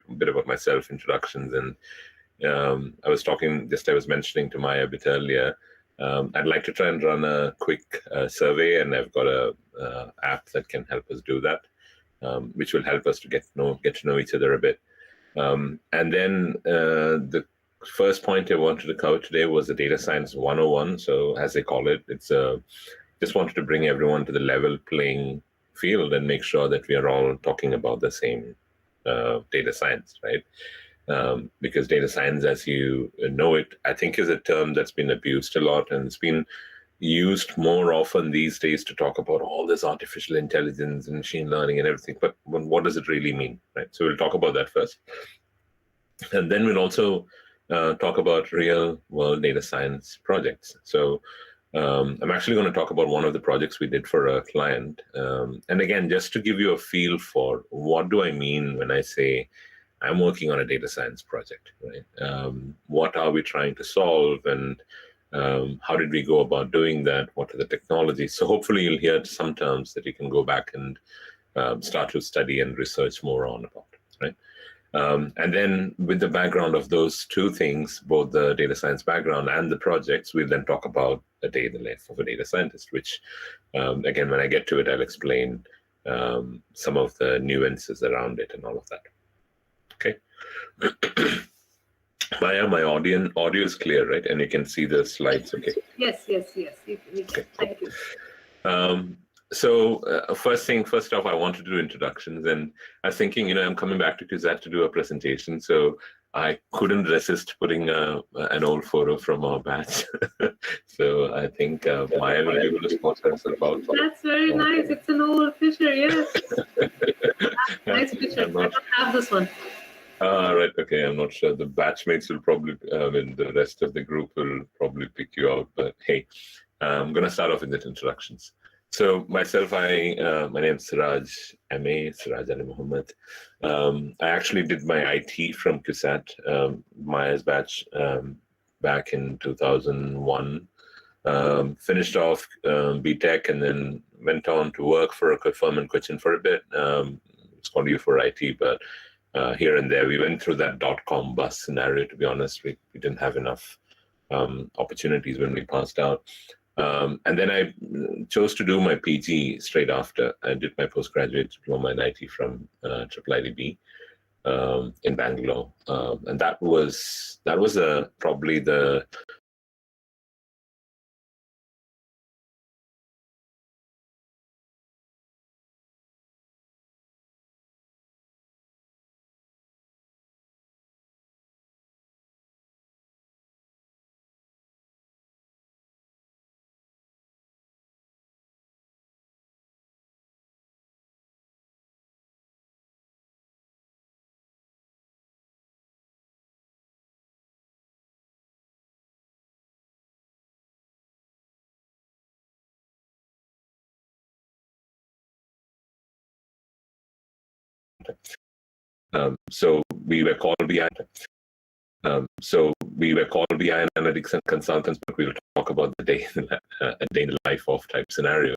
a bit about myself, introductions, and I was mentioning to Maya a bit earlier. I'd like to try and run a quick survey, and I've got a app that can help us do that, which will help us to get to know each other a bit. And then the first point I wanted to cover today was the Data Science 101. So as they call it, it's just wanted to bring everyone to the level playing field and make sure that we are all talking about the same data science, right? Because data science, as you know it, I think is a term that's been abused a lot, and it's been used more often these days to talk about all this artificial intelligence and machine learning and everything. But what does it really mean, right? So we'll talk about that first. And then we'll also talk about real world data science projects. So I'm actually going to talk about one of the projects we did for a client. And again, just to give you a feel for what do I mean when I say I'm working on a data science project, right? What are we trying to solve, and how did we go about doing that? What are the technologies? So hopefully you'll hear some terms that you can go back and start to study and research more on about, right? And then with the background of those two things, both the data science background and the projects, we'll then talk about a day in the life of a data scientist, which, again, when I get to it, I'll explain some of the nuances around it and all of that. Okay. Maya, my audio is clear, right? And you can see the slides, okay? Yes. Okay. Thank you. So first off, I want to do introductions, and I was thinking, I'm coming back to CUSAT to do a presentation, so I couldn't resist putting an old photo from our batch. So I think Maya will be able to spot herself out. That's very nice. It's an old picture, yes. Nice picture. I don't have this one. Right, okay, I'm not sure. The batchmates will probably, the rest of the group will probably pick you out, but hey, I'm going to start off with the introductions. So myself, my name is Siraj M.A., Siraj Ali Muhammad. I actually did my IT from CUSAT, Maya's batch, back in 2001. Finished off Btec and then went on to work for a firm in Cochin for a bit. It's called U4IT, but here and there, we went through that .com bust scenario, to be honest. We didn't have enough opportunities when we passed out. And then I chose to do my PG straight after. I did my postgraduate diploma in IT from IIIDB in Bangalore, and that was probably the so we were called BI. So we were called BI analytics and consultants, but we'll talk about a day in the life of type scenario.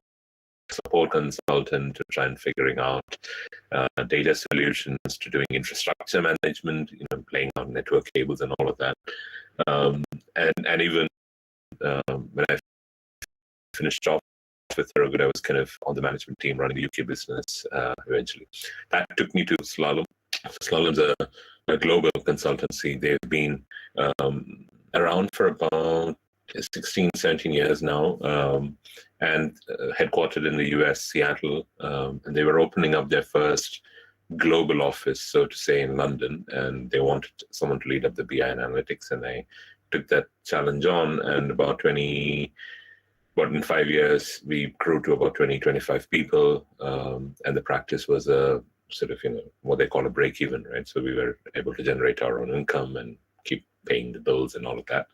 Support consultant to try and figuring out data solutions, to doing infrastructure management, playing out network cables and all of that. And even when I finished off with Thorogood, I was kind of on the management team running the UK business eventually. That took me to Slalom. Slalom's a global consultancy. They've been around for about 16, 17 years now, and headquartered in the US, Seattle. And they were opening up their first global office, so to say, in London. And they wanted someone to lead up the BI analytics. And I took that challenge on. And in 5 years, we grew to about 20, 25 people. And the practice was a sort of, what they call a break even, right? So we were able to generate our own income and keep paying the bills and all of that.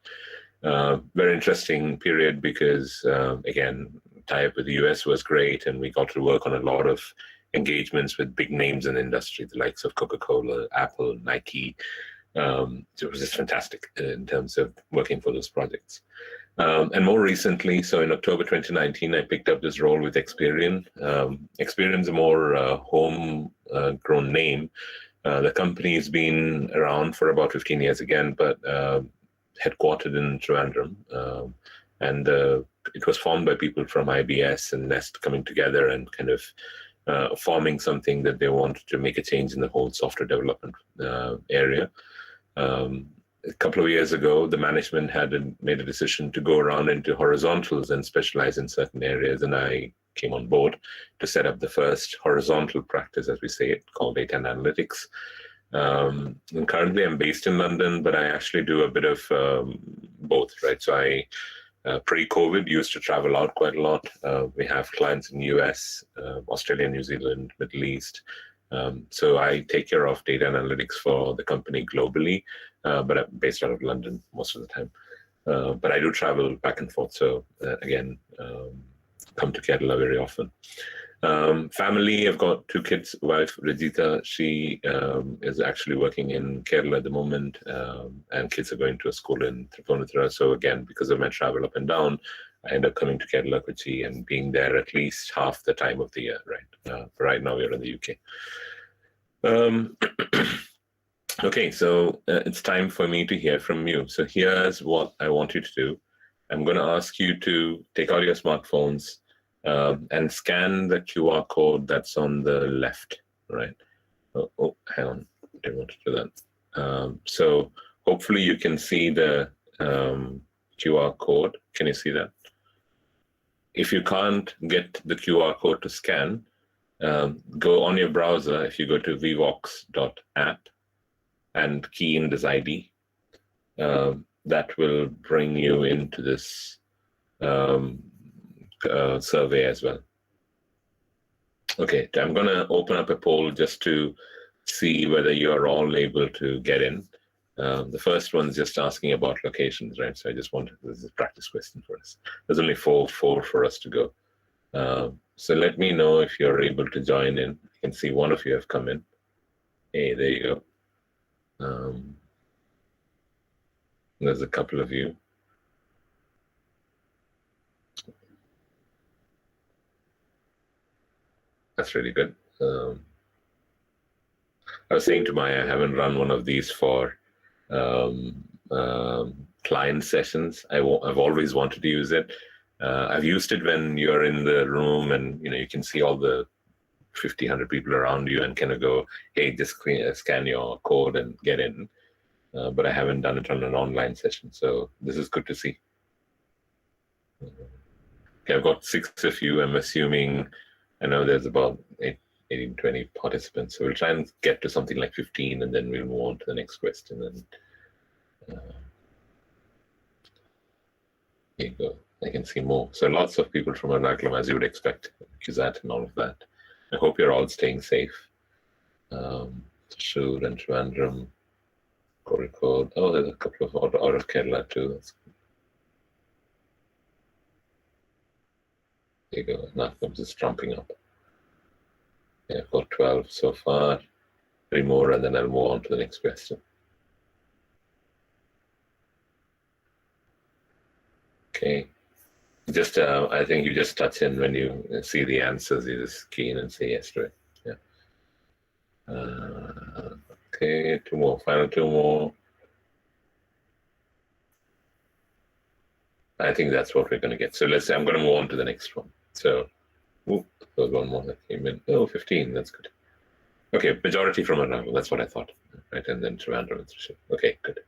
Very interesting period because, again, tie-up with the US was great, and we got to work on a lot of engagements with big names in the industry, the likes of Coca-Cola, Apple, Nike. So it was just fantastic in terms of working for those projects. And more recently, so in October 2019, I picked up this role with Experian. Experian's a more homegrown name, The company's been around for about 15 years again, but headquartered in Trivandrum. And it was formed by people from IBS and Nest coming together and kind of forming something that they wanted to make a change in the whole software development area. A couple of years ago, the management had made a decision to go around into horizontals and specialize in certain areas, and I came on board to set up the first horizontal practice, as we say it, called data and analytics. And currently, I'm based in London, but I actually do a bit of both, right? So I, pre-COVID, used to travel out quite a lot. We have clients in US, Australia, New Zealand, Middle East. So I take care of data analytics for the company globally, but I'm based out of London most of the time. But I do travel back and forth. So again, come to Kerala very often. Family, I've got 2 kids, wife, Rajita, she is actually working in Kerala at the moment, and kids are going to a school in Tripunithura. So again, because of my travel up and down, I end up coming to Kerala, Kochi, and being there at least half the time of the year, right? Right now we're in the UK. Okay, so it's time for me to hear from you. So here's what I want you to do. I'm going to ask you to take out your smartphones and scan the QR code that's on the left, right? Oh, hang on, I didn't want to do that. So hopefully you can see the QR code. Can you see that? If you can't get the QR code to scan, go on your browser. If you go to vvox.app and key in this ID, that will bring you into this survey as well. Okay, I'm going to open up a poll just to see whether you're all able to get in. The first one's just asking about locations, right? So I just wanted, this is a practice question for us. There's only four for us to go. So let me know if you're able to join in. I can see one of you have come in. Hey, there you go. There's a couple of you. That's really good. I was saying to Maya, I haven't run one of these for client sessions. I've always wanted to use it. I've used it when you're in the room and you can see all the 50, 100 people around you and kind of go, hey, just scan your code and get in. But I haven't done it on an online session. So this is good to see. Okay, I've got 6 of you. I'm assuming, I know there's about 18, 20 participants. So we'll try and get to something like 15 and then we'll move on to the next question. And here you go. I can see more. So lots of people from Ernakulam, as you would expect, CUSAT and all of that. I hope you're all staying safe. Shur and Trivandrum, Kozhikode. Oh, there's a couple of out of Kerala too. That's good. There you go. Ernakulam's just trumping up. Yeah, I've got 12 so far. 3 more, and then I'll move on to the next question. Okay. Just, I think you just touch in when you see the answers. You just key in and say yes to it. Yeah. Okay, 2 more. Final 2 more. I think that's what we're going to get. So let's. I'm going to move on to the next one. So, there's one more that came in. Oh, 15. That's good. Okay, majority from Ernakulam. That's what I thought. Right, and then Trivandrum and Thrissur. Okay, good.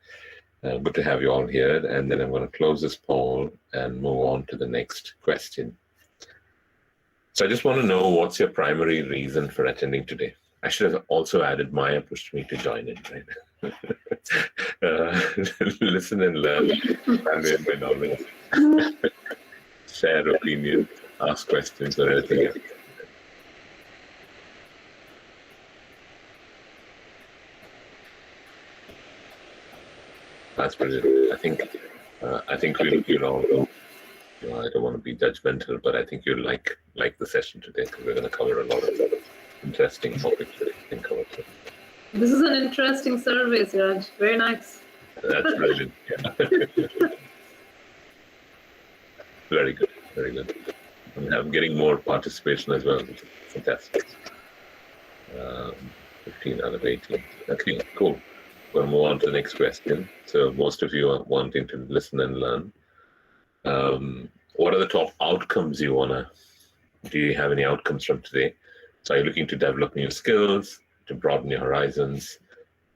Good to have you all here. And then I'm going to close this poll and move on to the next question. So I just want to know, what's your primary reason for attending today? I should have also added Maya pushed me to join in, right? Listen and learn, evaluate my knowledge, share opinions, ask questions, or anything else. That's brilliant. I think we'll all go. I don't want to be judgmental, but I think you'll like the session today because we're going to cover a lot of interesting topics that you can cover. This is an interesting survey, Siraj. Very nice. That's brilliant. Yeah. Very good. Very good. And I'm getting more participation as well, which is fantastic. 15 out of 18. Okay, cool. We'll move on to the next question. So most of you are wanting to listen and learn. What are the top outcomes you wanna? Do you have any outcomes from today? So are you looking to develop new skills, to broaden your horizons,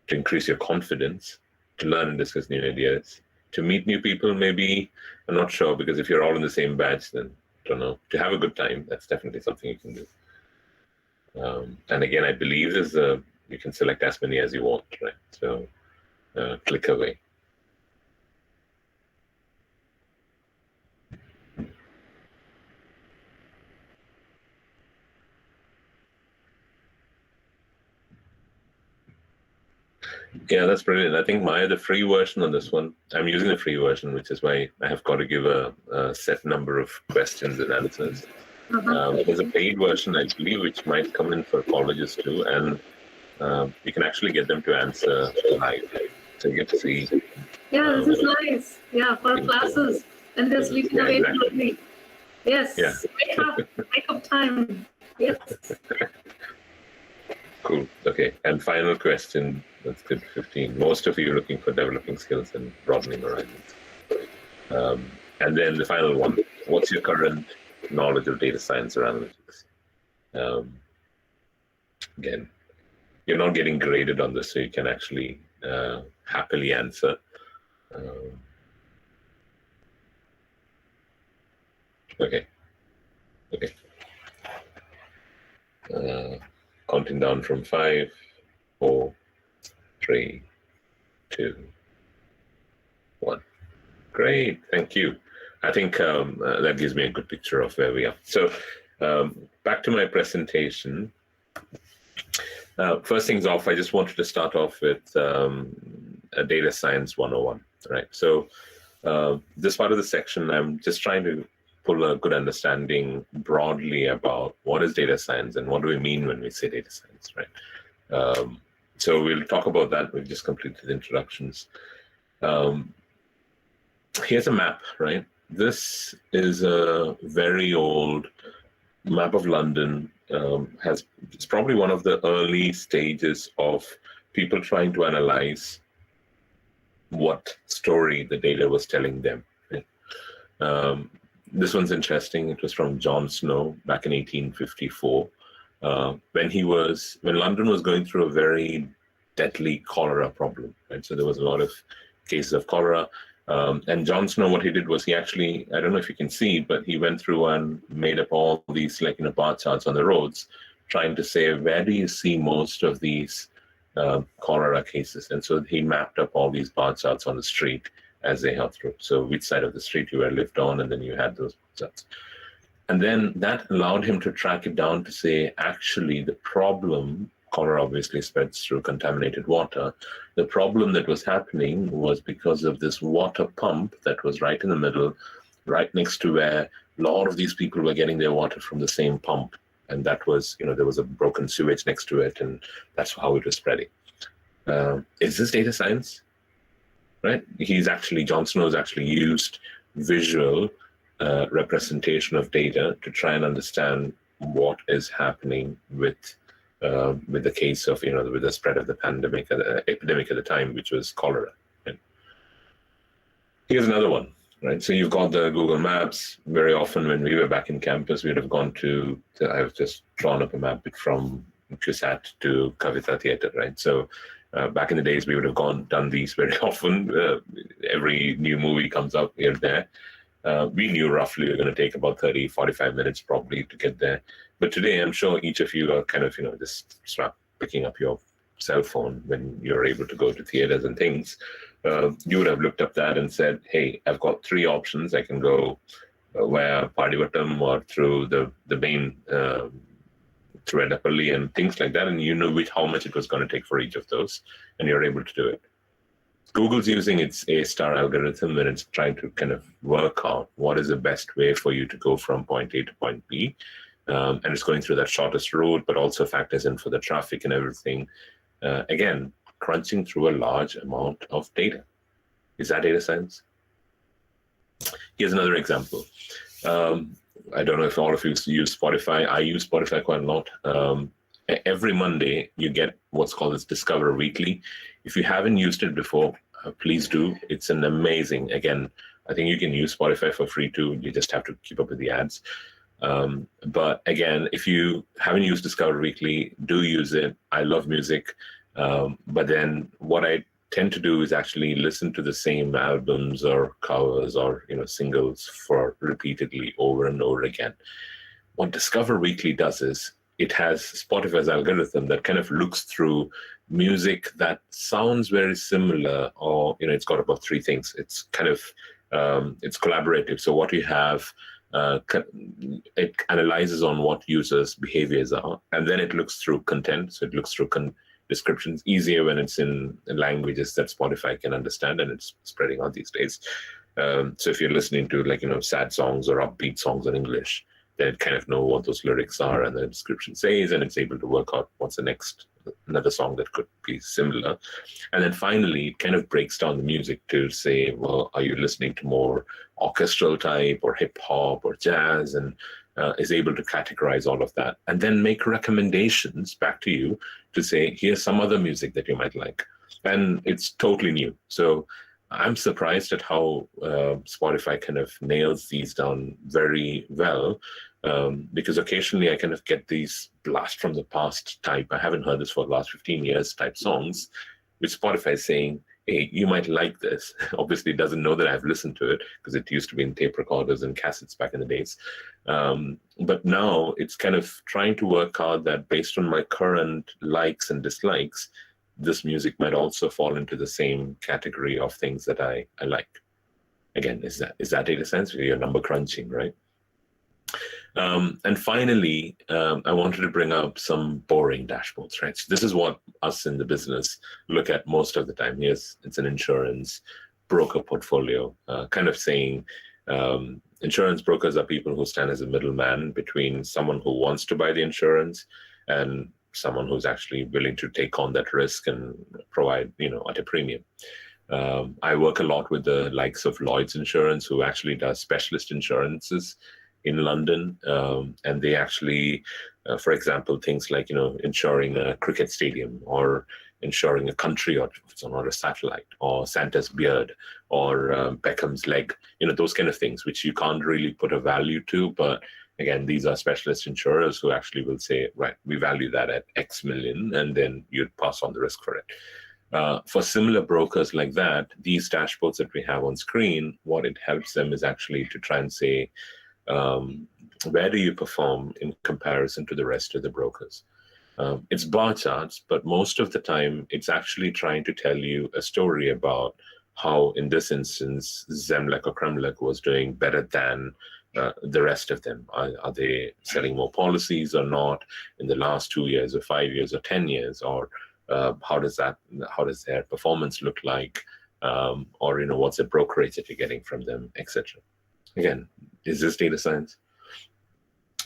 to increase your confidence, to learn and discuss new ideas, to meet new people? Maybe, I'm not sure, because if you're all in the same batch, then I don't know. To have a good time, that's definitely something you can do. And again, I believe you can select as many as you want, right? So click away. Yeah, that's brilliant. I think the free version on this one, I'm using the free version, which is why I have got to give a set number of questions and answers. There's a paid version, I believe, which might come in for colleges too, and you can actually get them to answer live. So you get to see. Yeah, this is nice. Yeah, for classes, and they're sleeping away early. Yes. Yeah. Wake up time. Yes. Cool. Okay. And final question. That's good. 15. Most of you are looking for developing skills and broadening horizons. And then the final one. What's your current knowledge of data science or analytics? Again, you're not getting graded on this, so you can actually happily answer. Okay. Counting down from 5, 4, 3, 2, 1. Great, thank you. I think that gives me a good picture of where we are. So back to my presentation. First things off, I just wanted to start off with a data science 101, right? So this part of the section, I'm just trying to pull a good understanding broadly about what is data science and what do we mean when we say data science, right? So we'll talk about that. We've just completed the introductions. Here's a map, right? This is a very old map of London. It's probably one of the early stages of people trying to analyze what story the data was telling them. Right? This one's interesting. It was from John Snow back in 1854, when London was going through a very deadly cholera problem. Right, so there was a lot of cases of cholera. And John Snow, what he did was he actually, I don't know if you can see, but he went through and made up all these bar charts on the roads, trying to say, where do you see most of these cholera cases? And so he mapped up all these bar charts on the street as they held through. So which side of the street you were lived on, and then you had those charts. And then that allowed him to track it down to say, actually, the problem, cholera obviously spreads through contaminated water. The problem that was happening was because of this water pump that was right in the middle, right next to where a lot of these people were getting their water from the same pump. And that was, there was a broken sewage next to it, and that's how it was spreading. Is this data science? Right? John Snow's actually used visual representation of data to try and understand what is happening with the case of, with the spread of the epidemic at the time, which was cholera. Right? Here's another one, right? So you've got the Google Maps. Very often when we were back in campus, we would have gone I've just drawn up a map from CUSAT to Kavita Theatre, right? So back in the days, we would have done these very often. Every new movie comes up here and there. We knew roughly we were going to take about 30, 45 minutes probably to get there. But today, I'm sure each of you are kind of, just start picking up your cell phone when you're able to go to theaters and things. You would have looked up that and said, hey, I've got 3 options. I can go via Padivattam or through the main, through Edapalli and things like that. And you know how much it was going to take for each of those. And you're able to do it. Google's using its A-star algorithm, and it's trying to kind of work out what is the best way for you to go from point A to point B. And it's going through that shortest route, but also factors in for the traffic and everything. Again, crunching through a large amount of data. Is that data science? Here's another example. I don't know if all of you use Spotify. I use Spotify quite a lot. every Monday, you get what's called this Discover Weekly. If you haven't used it before, please do. It's an amazing, again, I think you can use Spotify for free too. You just have to keep up with the ads. But again, if you haven't used Discover Weekly, do use it. I love music. But then what I tend to do is actually listen to the same albums or covers or singles for repeatedly over and over again. What Discover Weekly does is it has Spotify's algorithm that kind of looks through music that sounds very similar, or it's got about three things. It's kind of it's collaborative. So what you have, it analyzes on what users' behaviors are, and then it looks through content. So it looks through descriptions, easier when it's in languages that Spotify can understand, and it's spreading out these days. So if you're listening to sad songs or upbeat songs in English, then it kind of know what those lyrics are and the description says, and it's able to work out what's another song that could be similar. And then finally, it kind of breaks down the music to say, well, are you listening to more orchestral type or hip hop or jazz, and is able to categorize all of that and then make recommendations back to you to say, here's some other music that you might like. And it's totally new. So I'm surprised at how Spotify kind of nails these down very well, because occasionally I kind of get these blast from the past type, I haven't heard this for the last 15 years type songs, which Spotify is saying, hey, you might like this. Obviously, it doesn't know that I've listened to it because it used to be in tape recorders and cassettes back in the days. But now it's kind of trying to work out that based on my current likes and dislikes, this music might also fall into the same category of things that I like. Again, is that data science? You're number crunching, right? And finally, I wanted to bring up some boring dashboards, right? So this is what us in the business look at most of the time. Yes, it's an insurance broker portfolio, kind of saying insurance brokers are people who stand as a middleman between someone who wants to buy the insurance and someone who's actually willing to take on that risk and provide, at a premium. I work a lot with the likes of Lloyd's Insurance, who actually does specialist insurances in London. And they actually, for example, things like, insuring a cricket stadium or insuring a country or a satellite or Santa's beard or Beckham's leg, those kind of things, which you can't really put a value to. But again, these are specialist insurers who actually will say, right, we value that at X million, and then you'd pass on the risk for it. For similar brokers like that, these dashboards that we have on screen, what it helps them is actually to try and say, where do you perform in comparison to the rest of the brokers? It's bar charts, but most of the time, it's actually trying to tell you a story about how, in this instance, Zemlek or Kremlek was doing better than the rest of them. Are they selling more policies or not in the last 2 years or 5 years or 10 years? Or how does their performance look like? Or what's the brokerage that you're getting from them, etc. Again, is this data science?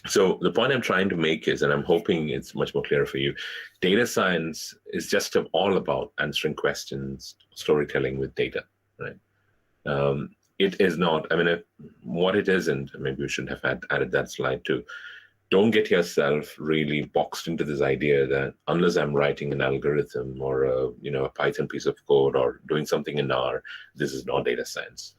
So the point I'm trying to make is, and I'm hoping it's much more clear for you, data science is just all about answering questions, storytelling with data, right? It is not, what it isn't, maybe we should have added that slide too. Don't get yourself really boxed into this idea that unless I'm writing an algorithm or a Python piece of code or doing something in R, this is not data science.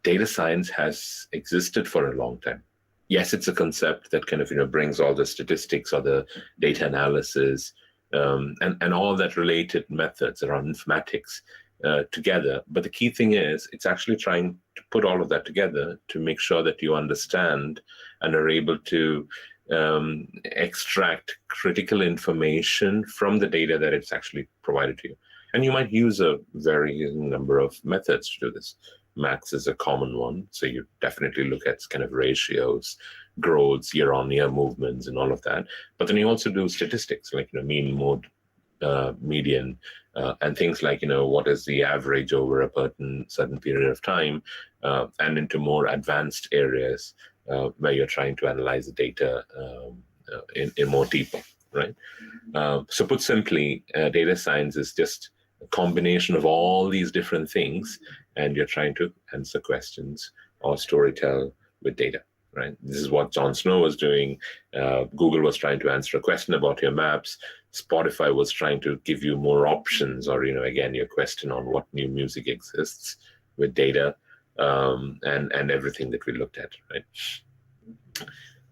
Data science has existed for a long time. Yes, it's a concept that kind of brings all the statistics or the data analysis and all that related methods around informatics together. But the key thing is it's actually trying to put all of that together to make sure that you understand and are able to extract critical information from the data that it's actually provided to you. And you might use a varying number of methods to do this. Max is a common one. So you definitely look at kind of ratios, growths, year-on-year movements, and all of that. But then you also do statistics like mean, mode, median, and things like what is the average over a certain period of time, and into more advanced areas where you're trying to analyze the data in more deeper, right? So put simply, data science is just a combination of all these different things, and you're trying to answer questions or storytell with data. right? This is what Jon Snow was doing. Google was trying to answer a question about your maps. Spotify was trying to give you more options, or, again, your question on what new music exists with data, and everything that we looked at, right?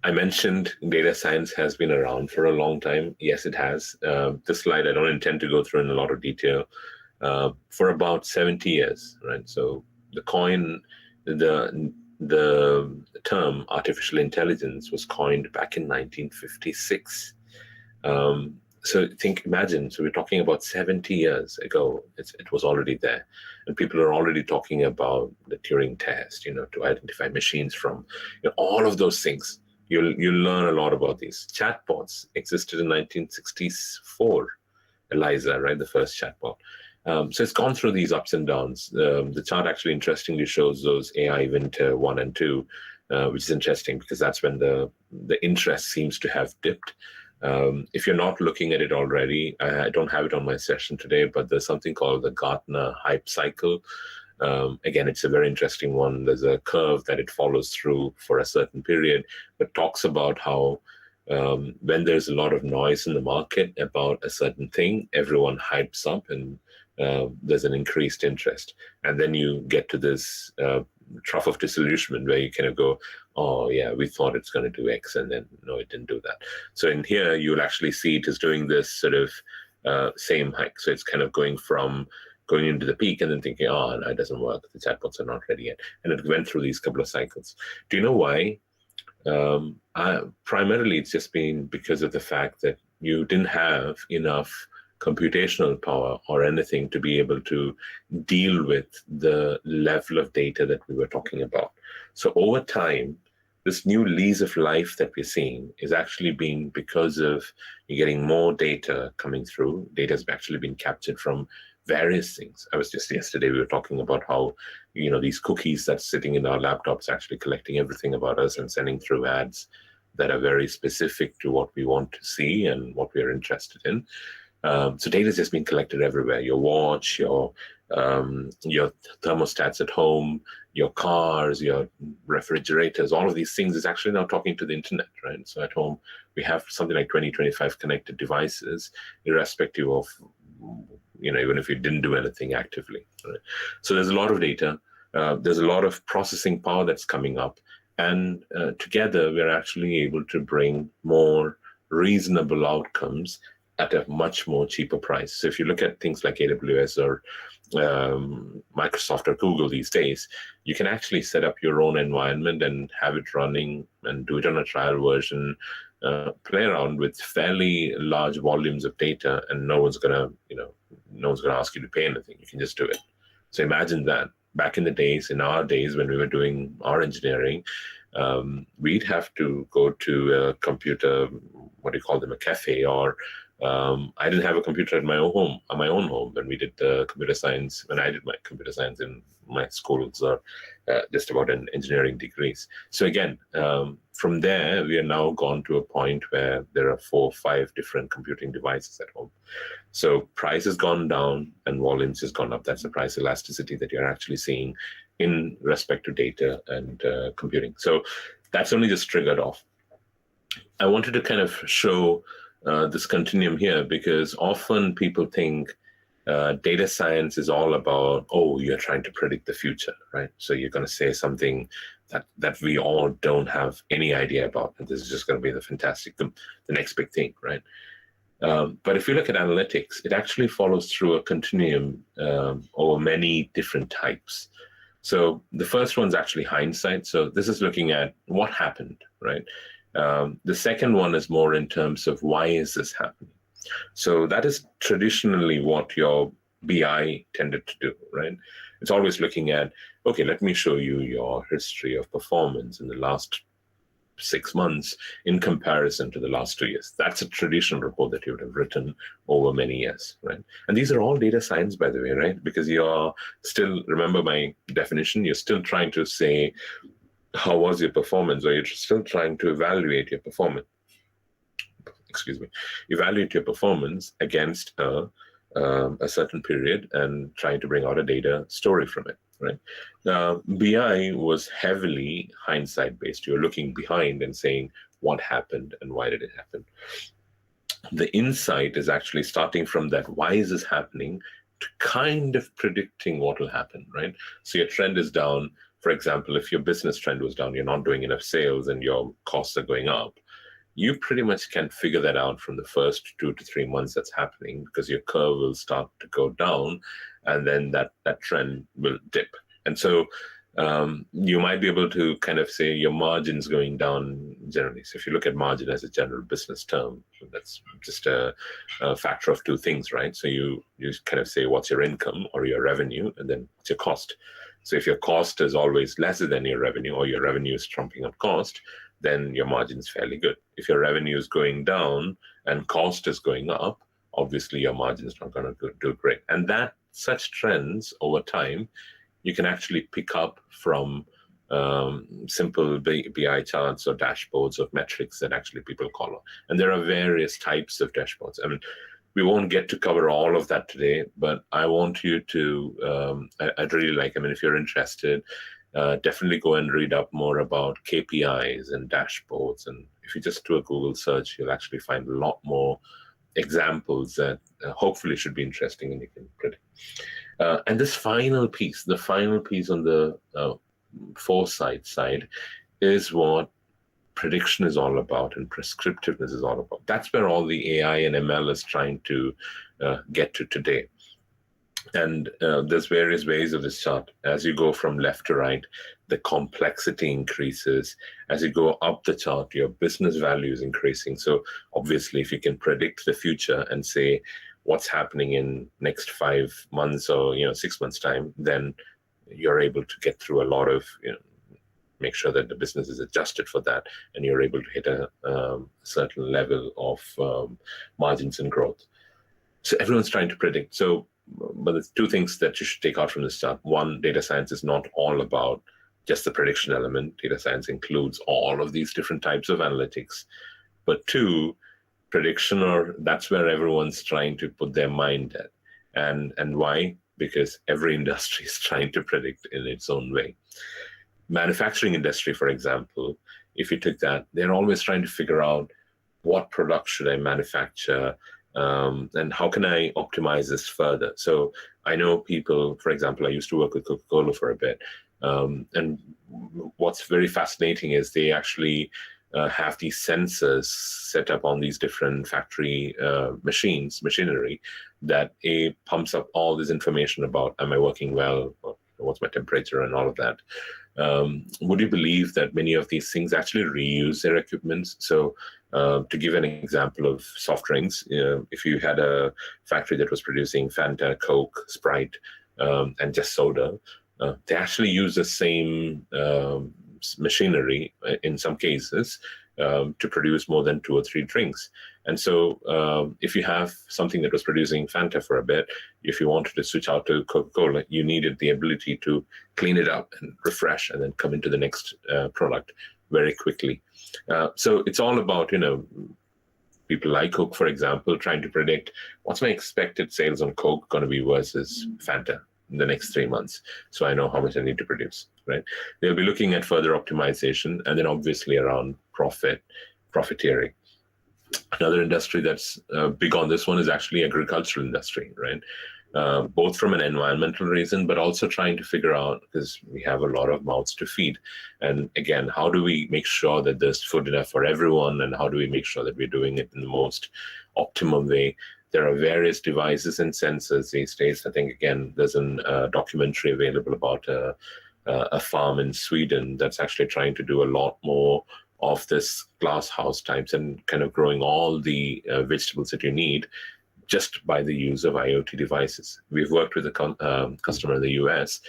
I mentioned data science has been around for a long time. Yes, it has. This slide I don't intend to go through in a lot of detail. For about 70 years, right? So the term artificial intelligence was coined back in 1956. So imagine, so we're talking about 70 years ago, it was already there. And people are already talking about the Turing test, to identify machines from, all of those things. You'll learn a lot about these. Chatbots existed in 1964. Eliza, right, the first chatbot. So it's gone through these ups and downs. The chart actually interestingly shows those AI winter 1 and 2, which is interesting because that's when the interest seems to have dipped. If you're not looking at it already, I don't have it on my session today, but there's something called the Gartner hype cycle. Again, it's a very interesting one. There's a curve that it follows through for a certain period, but talks about how when there's a lot of noise in the market about a certain thing, everyone hypes up and there's an increased interest. And then you get to this trough of disillusionment where you kind of go, oh yeah, we thought it's going to do X, and then no, it didn't do that. So in here, you'll actually see it is doing this sort of same hike. So it's kind of going into the peak and then thinking, oh, no, it doesn't work. The chatbots are not ready yet. And it went through these couple of cycles. Do you know why? Primarily, it's just been because of the fact that you didn't have enough computational power or anything to be able to deal with the level of data that we were talking about. So over time, this new lease of life that we're seeing is actually being because of you're getting more data coming through. Data has actually been captured from various things. I was just yesterday, we were talking about how, these cookies that's sitting in our laptops actually collecting everything about us and sending through ads that are very specific to what we want to see and what we are interested in. So data has just been collected everywhere. Your watch, your thermostats at home, your cars, your refrigerators, all of these things is actually now talking to the internet, right? So at home, we have something like 25 connected devices, irrespective of, even if you didn't do anything actively. Right? So there's a lot of data. There's a lot of processing power that's coming up. And together, we're actually able to bring more reasonable outcomes at a much more cheaper price. So if you look at things like AWS or Microsoft or Google these days, you can actually set up your own environment and have it running and do it on a trial version, play around with fairly large volumes of data, and no one's gonna ask you to pay anything. You can just do it. So imagine that. Back in our days when we were doing our engineering, we'd have to go to a computer, what do you call them, a cafe, or I didn't have a computer at my own home when we did computer science, when I did my computer science in my schools, or just about an engineering degrees. So again, from there, we are now gone to a point where there are 4 or 5 different computing devices at home. So price has gone down and volumes has gone up. That's the price elasticity that you're actually seeing in respect to data and computing. So that's only just triggered off. I wanted to kind of show this continuum here, because often people think data science is all about, you're trying to predict the future, right? So you're going to say something that we all don't have any idea about, and this is just going to be the next big thing, right? But if you look at analytics, it actually follows through a continuum over many different types. So the first one's actually hindsight. So this is looking at what happened, right? The second one is more in terms of why is this happening? So that is traditionally what your BI tended to do, right? It's always looking at, okay, let me show you your history of performance in the last 6 months in comparison to the last 2 years. That's a traditional report that you would have written over many years, right? And these are all data science, by the way, right? Because you're still, remember my definition, you're still trying to say, how was your performance? Or you're still trying to evaluate your performance. Evaluate your performance against a certain period and trying to bring out a data story from it. right? BI was heavily hindsight based. You're looking behind and saying what happened and why did it happen. The insight is actually starting from that, why is this happening, to kind of predicting what will happen, right? So your trend is down. For example, if your business trend was down, you're not doing enough sales and your costs are going up, you pretty much can figure that out from the first 2 to 3 months that's happening, because your curve will start to go down and then that trend will dip. And so you might be able to kind of say your margin's going down generally. So if you look at margin as a general business term, that's just a factor of two things, right? So you kind of say what's your income or your revenue, and then what's your cost. So if your cost is always lesser than your revenue, or your revenue is trumping up cost, then your margin is fairly good. If your revenue is going down and cost is going up, obviously your margin is not going to do great. And that such trends over time, you can actually pick up from simple BI charts or dashboards of metrics that actually people follow. And there are various types of dashboards. I mean, we won't get to cover all of that today, but I want you to, I'd really like, I mean, if you're interested, definitely go and read up more about KPIs and dashboards. And if you just do a Google search, you'll actually find a lot more examples that hopefully should be interesting and you can predict. And this final piece, the final piece on the foresight side, is what prediction is all about and prescriptiveness is all about. That's where all the AI and ML is trying to get to today. And there's various ways of this chart. As you go from left to right, the complexity increases. As you go up the chart, your business value is increasing. So obviously, if you can predict the future and say what's happening in next 5 months or 6 months time, then you're able to get through a lot of, make sure that the business is adjusted for that, and you're able to hit a certain level of margins and growth. So everyone's trying to predict. So, but there's two things that you should take out from this chart. One, data science is not all about just the prediction element. Data science includes all of these different types of analytics. But two, prediction, or that's where everyone's trying to put their mind at. And why? Because every industry is trying to predict in its own way. Manufacturing industry, for example, if you took that, they're always trying to figure out what product should I manufacture, and how can I optimize this further? So I know people, for example, I used to work with Coca-Cola for a bit, and what's very fascinating is they actually have these sensors set up on these different factory machinery that pumps up all this information about, am I working well, or what's my temperature and all of that. Would you believe that many of these things actually reuse their equipment? So to give an example of soft drinks, if you had a factory that was producing Fanta, Coke, Sprite, and just soda, they actually use the same machinery in some cases to produce more than 2 or 3 drinks. And so if you have something that was producing Fanta for a bit, if you wanted to switch out to Coca-Cola, you needed the ability to clean it up and refresh and then come into the next product very quickly. So it's all about, people like Coke, for example, trying to predict what's my expected sales on Coke going to be versus Fanta in the next 3 months, so I know how much I need to produce, right? They'll be looking at further optimization, and then obviously around profiteering. Another industry that's big on this one is actually agricultural industry, right? Both from an environmental reason, but also trying to figure out, because we have a lot of mouths to feed. And again, how do we make sure that there's food enough for everyone? And how do we make sure that we're doing it in the most optimum way? There are various devices and sensors these days. I think, again, there's a documentary available about a farm in Sweden that's actually trying to do a lot more of this glass house types and kind of growing all the vegetables that you need just by the use of IoT devices. We've worked with a customer in the US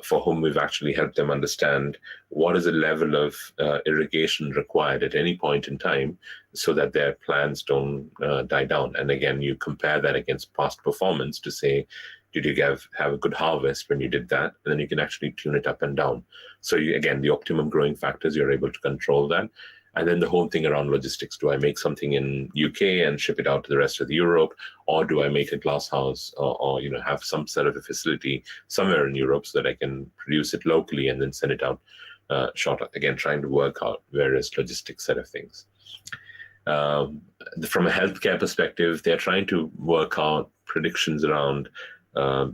for whom we've actually helped them understand what is the level of irrigation required at any point in time so that their plants don't die down. And again, you compare that against past performance to say, did you have a good harvest when you did that? And then you can actually tune it up and down. So again, the optimum growing factors, you're able to control that. And then the whole thing around logistics. Do I make something in UK and ship it out to the rest of Europe? Or do I make a glass house or have some sort of a facility somewhere in Europe so that I can produce it locally and then send it out shorter? Again, trying to work out various logistics set of things. From a healthcare perspective, they're trying to work out predictions around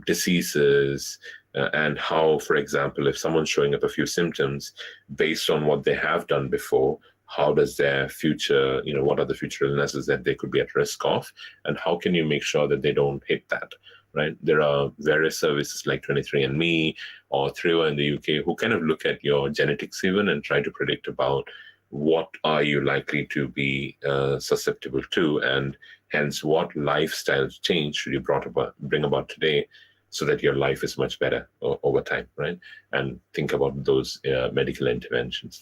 diseases and how, for example, if someone's showing up a few symptoms based on what they have done before, how does their future, what are the future illnesses that they could be at risk of, and how can you make sure that they don't hit that, right? There are various services like 23andMe or Thriva in the UK who kind of look at your genetics even and try to predict about what are you likely to be susceptible to, and hence what lifestyle change should you bring about today so that your life is much better over time, right? And think about those medical interventions.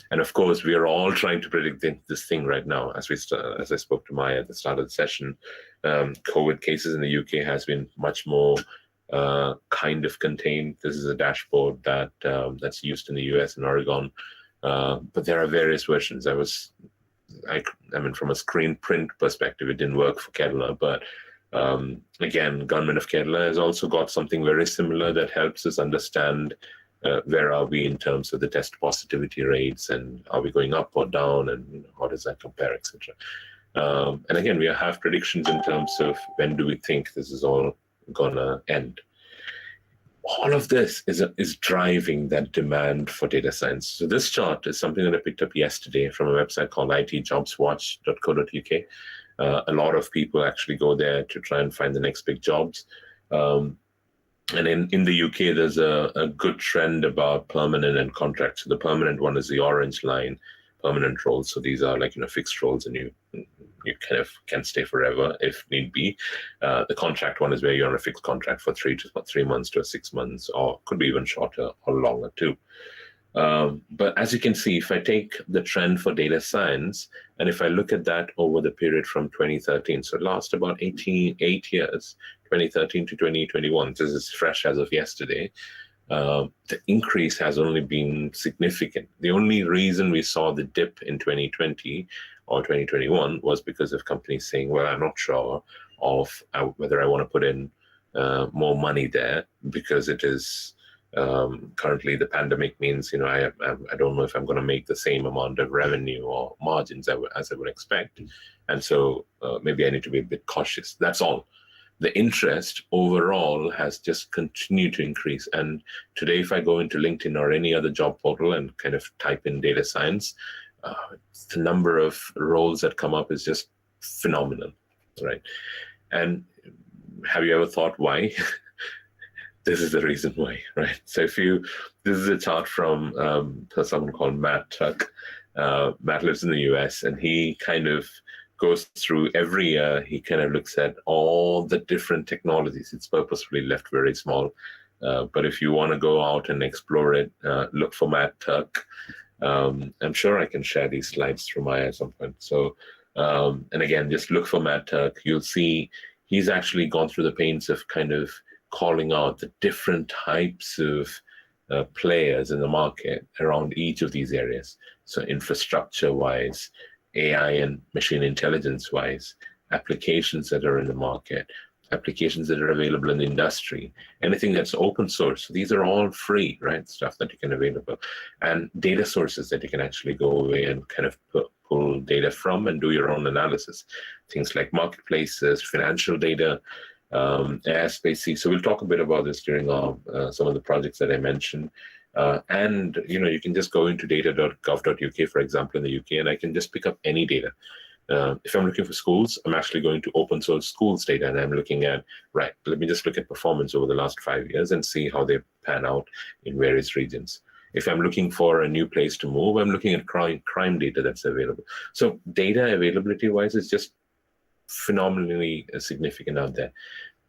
And of course, we are all trying to predict this thing right now. As I spoke to Maya at the start of the session, COVID cases in the UK has been much more kind of contained. This is a dashboard that's used in the US and Oregon. But there are various versions. I mean, from a screen print perspective, it didn't work for Kerala, but again, Government of Kerala has also got something very similar that helps us understand where are we in terms of the test positivity rates, and are we going up or down, and how does that compare, etc. And again, we have predictions in terms of when do we think this is all gonna end. All of this is driving that demand for data science. So this chart is something that I picked up yesterday from a website called itjobswatch.co.uk. A lot of people actually go there to try and find the next big jobs. And in the UK, there's a good trend about permanent and contract. So the permanent one is the orange line, permanent roles. So these are like, fixed roles, and you kind of can stay forever if need be. The contract one is where you're on a fixed contract for 3 months to 6 months, or could be even shorter or longer too. But as you can see, if I take the trend for data science, and if I look at that over the period from 2013, so it lasts about 8 years, 2013 to 2021, this is fresh as of yesterday, the increase has only been significant. The only reason we saw the dip in 2020 or 2021 was because of companies saying, well, I'm not sure of whether I want to put in more money there, because it is currently the pandemic means, I don't know if I'm going to make the same amount of revenue or margins as I would expect. And so maybe I need to be a bit cautious. That's all. The interest overall has just continued to increase. And today, if I go into LinkedIn or any other job portal and kind of type in data science, the number of roles that come up is just phenomenal, right? And have you ever thought why? This is the reason why, right? So this is a chart from someone called Matt Tuck. Matt lives in the US, and he kind of goes through every year. He kind of looks at all the different technologies. It's purposefully left very small. But if you want to go out and explore it, look for Matt Tuck. I'm sure I can share these slides through Maya at some point. So, and again, just look for Matt Tuck. You'll see he's actually gone through the pains of kind of calling out the different types of players in the market around each of these areas. So infrastructure-wise, AI and machine intelligence-wise, applications that are in the market, applications that are available in the industry, anything that's open source. These are all free, right? Stuff that you can available. And data sources that you can actually go away and kind of pull data from and do your own analysis. Things like marketplaces, financial data, airspace. So we'll talk a bit about this during some of the projects that I mentioned. And you can just go into data.gov.uk, for example, in the UK, and I can just pick up any data. If I'm looking for schools, I'm actually going to open source schools data, and I'm looking at, right, let me just look at performance over the last 5 years and see how they pan out in various regions. If I'm looking for a new place to move, I'm looking at crime data that's available. So data availability-wise is just phenomenally significant out there,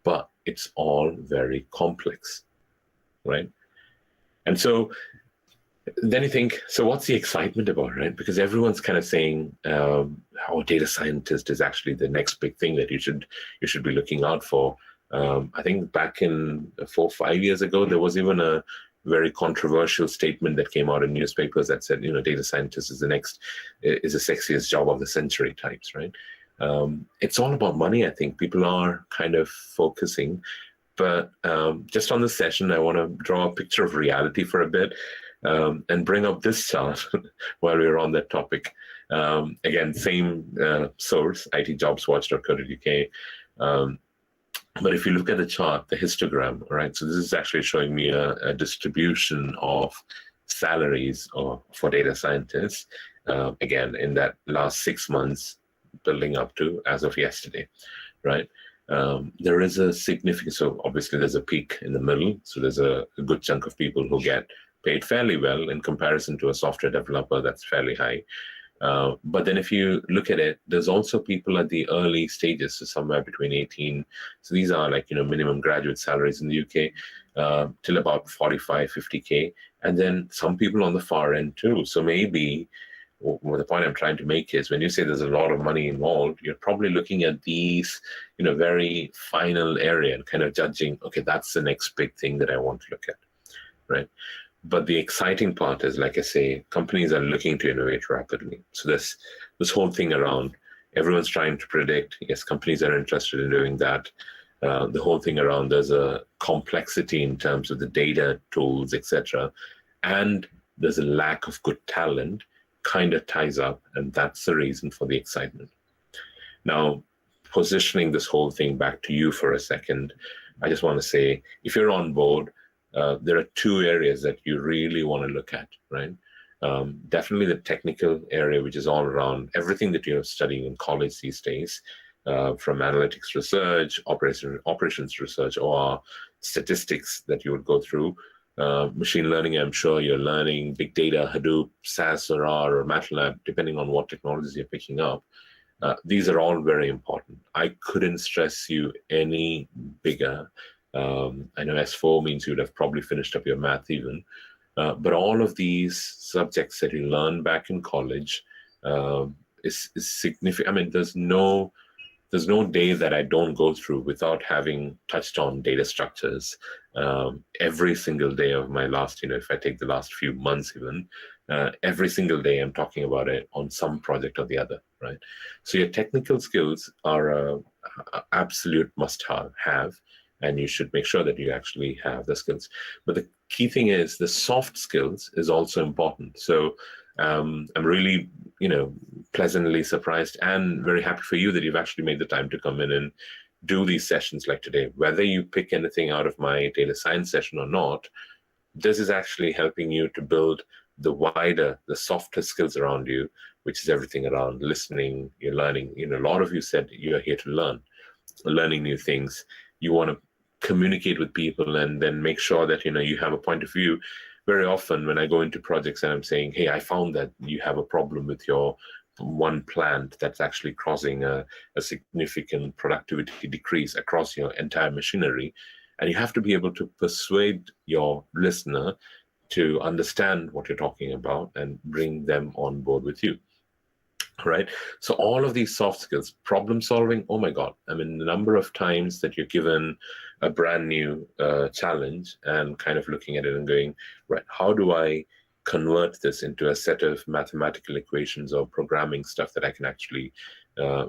but it's all very complex, right? And so then you think, so what's the excitement about, right? Because everyone's kind of saying, data scientist is actually the next big thing that you should be looking out for. I think back in 4 or 5 years ago, there was even a very controversial statement that came out in newspapers that said, data scientist is the sexiest job of the century types, right? It's all about money. I think people are kind of focusing, but just on this session, I want to draw a picture of reality for a bit and bring up this chart while we're on that topic. Again, same source, itjobswatch.co.uk. But if you look at the chart, the histogram, right? So this is actually showing me a distribution of salaries for data scientists, again, in that last 6 months building up to as of yesterday, right? There is a significant, so obviously there's a peak in the middle. So there's a good chunk of people who get paid fairly well in comparison to a software developer that's fairly high. But then if you look at it, there's also people at the early stages, so somewhere between 18. So these are like, minimum graduate salaries in the UK, till about 45, 50K. And then some people on the far end too. So maybe the point I'm trying to make is when you say there's a lot of money involved, you're probably looking at these, very final area and kind of judging, okay, that's the next big thing that I want to look at, right? But the exciting part is, like I say, companies are looking to innovate rapidly. So this whole thing around everyone's trying to predict, yes, companies are interested in doing that. The whole thing around there's a complexity in terms of the data, tools, etc. And there's a lack of good talent kind of ties up, and that's the reason for the excitement. Now, positioning this whole thing back to you for a second, I just want to say, if you're on board, there are two areas that you really want to look at, right? Definitely the technical area, which is all around everything that you're studying in college these days, from analytics research, operations research, or statistics that you would go through. Machine learning, I'm sure you're learning big data, Hadoop, SAS or R or MATLAB, depending on what technologies you're picking up. These are all very important. I couldn't stress you any bigger. I know S4 means you would have probably finished up your math even, but all of these subjects that you learn back in college is significant. I mean, there's no day that I don't go through without having touched on data structures. Every single day of my last, if I take the last few months even, every single day I'm talking about it on some project or the other, right? So your technical skills are a absolute must-have, and you should make sure that you actually have the skills. But the key thing is the soft skills is also important. So I'm really, pleasantly surprised and very happy for you that you've actually made the time to come in and do these sessions like today. Whether you pick anything out of my data science session or not, this is actually helping you to build the softer skills around you, which is everything around listening, you're learning. A lot of you said you're here to learning new things. You want to communicate with people and then make sure that, you have a point of view. Very often when I go into projects and I'm saying, hey, I found that you have a problem with your one plant that's actually causing a significant productivity decrease across your entire machinery. And you have to be able to persuade your listener to understand what you're talking about and bring them on board with you. Right. So all of these soft skills, problem solving, oh my God. I mean, the number of times that you're given a brand new challenge and kind of looking at it and going, right, how do I convert this into a set of mathematical equations or programming stuff that I can actually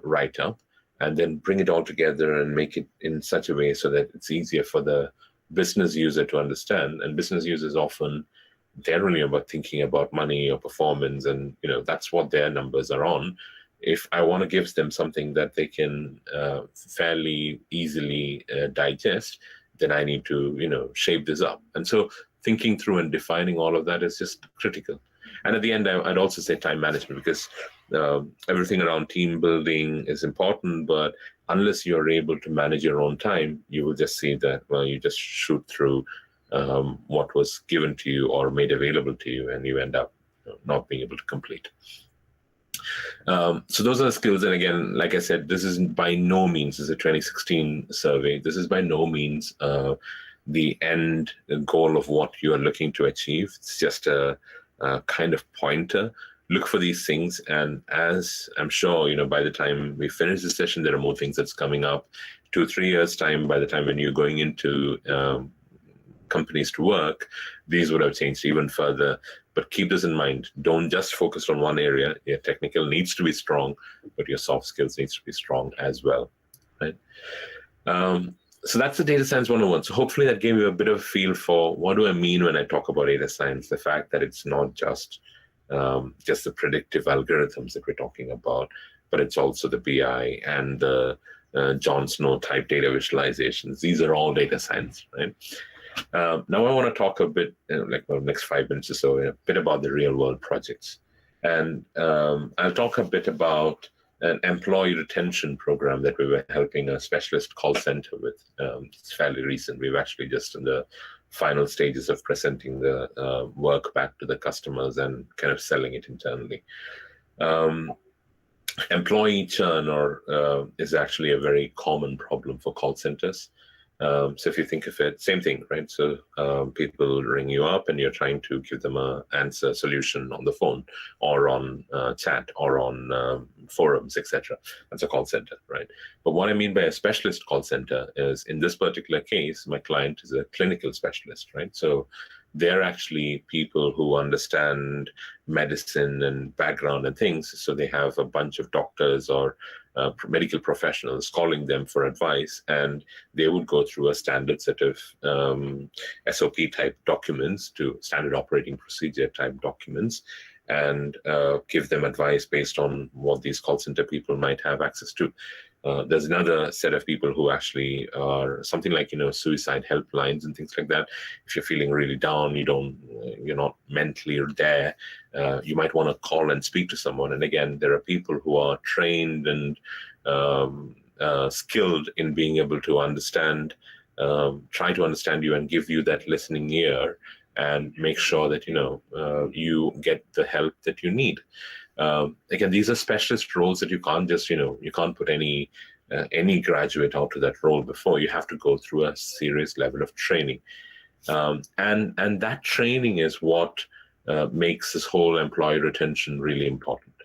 write up and then bring it all together and make it in such a way so that it's easier for the business user to understand. And business users often, they're only about thinking about money or performance, and that's what their numbers are on. If I want to give them something that they can fairly easily digest, then I need to shape this up. And so thinking through and defining all of that is just critical. And at the end, I'd also say time management, because everything around team building is important, but unless you're able to manage your own time, you will just see that, well, you just shoot through what was given to you or made available to you, and you end up not being able to complete. So those are the skills. And again, like I said, this is by no means, this is a 2016 survey. This is by no means the end goal of what you are looking to achieve. It's just a kind of pointer. Look for these things. And as I'm sure, by the time we finish the session, there are more things that's coming up. 2-3 years time, by the time when you're going into companies to work, these would have changed even further. But keep this in mind. Don't just focus on one area. Your technical needs to be strong, but your soft skills needs to be strong as well, right? So that's the data science 101. So hopefully that gave you a bit of a feel for what do I mean when I talk about data science, the fact that it's not just the predictive algorithms that we're talking about, but it's also the BI and the John Snow type data visualizations. These are all data science, right? Now I want to talk a bit, like the next 5 minutes or so, a bit about the real world projects. And I'll talk a bit about an employee retention program that we were helping a specialist call center with. It's fairly recent. We've actually just in the final stages of presenting the work back to the customers and kind of selling it internally. Employee churn is actually a very common problem for call centers. So if you think of it, same thing, right? So people ring you up and you're trying to give them an answer solution on the phone or on chat or on forums, etc. That's a call center, right? But what I mean by a specialist call center is, in this particular case, my client is a clinical specialist, right? So they're actually people who understand medicine and background and things. So they have a bunch of doctors or medical professionals calling them for advice, and they would go through a standard set of SOP type documents, to standard operating procedure type documents, and give them advice based on what these call center people might have access to. There's another set of people who actually are something like, suicide helplines and things like that. If you're feeling really down, you're not mentally there, you might want to call and speak to someone. And again, there are people who are trained and skilled in being able to understand, try to understand you and give you that listening ear and make sure that, you get the help that you need. Again, these are specialist roles that you can't just, you can't put any graduate out to that role before. You have to go through a serious level of training. And that training is what makes this whole employee retention really important.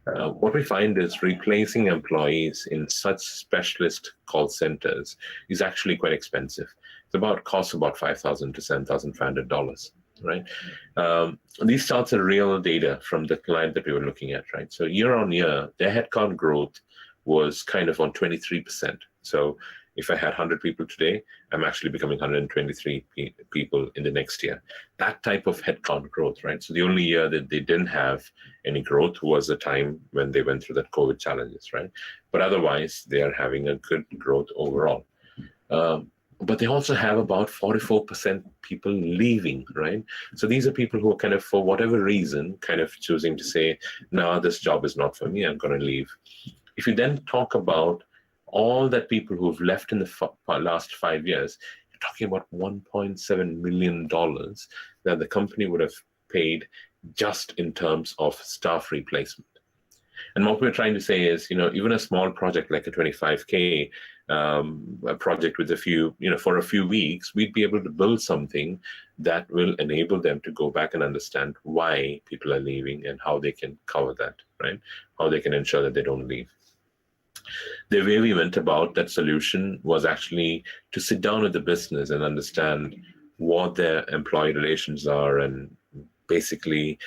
What we find is replacing employees in such specialist call centers is actually quite expensive. Costs about $5,000 to $7,500. Right. These charts are real data from the client that we were looking at, right? So year on year, their headcount growth was kind of on 23%. So if I had 100 people today, I'm actually becoming 123 people in the next year. That type of headcount growth, right? So the only year that they didn't have any growth was the time when they went through that COVID challenges, right? But otherwise, they are having a good growth overall. But they also have about 44% people leaving, right? So these are people who are kind of, for whatever reason, kind of choosing to say, no, this job is not for me, I'm going to leave. If you then talk about all that people who've left in the last 5 years, you're talking about $1.7 million that the company would have paid just in terms of staff replacement. And what we're trying to say is, even a small project like a 25K a project with a few, for a few weeks, we'd be able to build something that will enable them to go back and understand why people are leaving and how they can cover that, right? How they can ensure that they don't leave. The way we went about that solution was actually to sit down with the business and understand what their employee relations are, and basically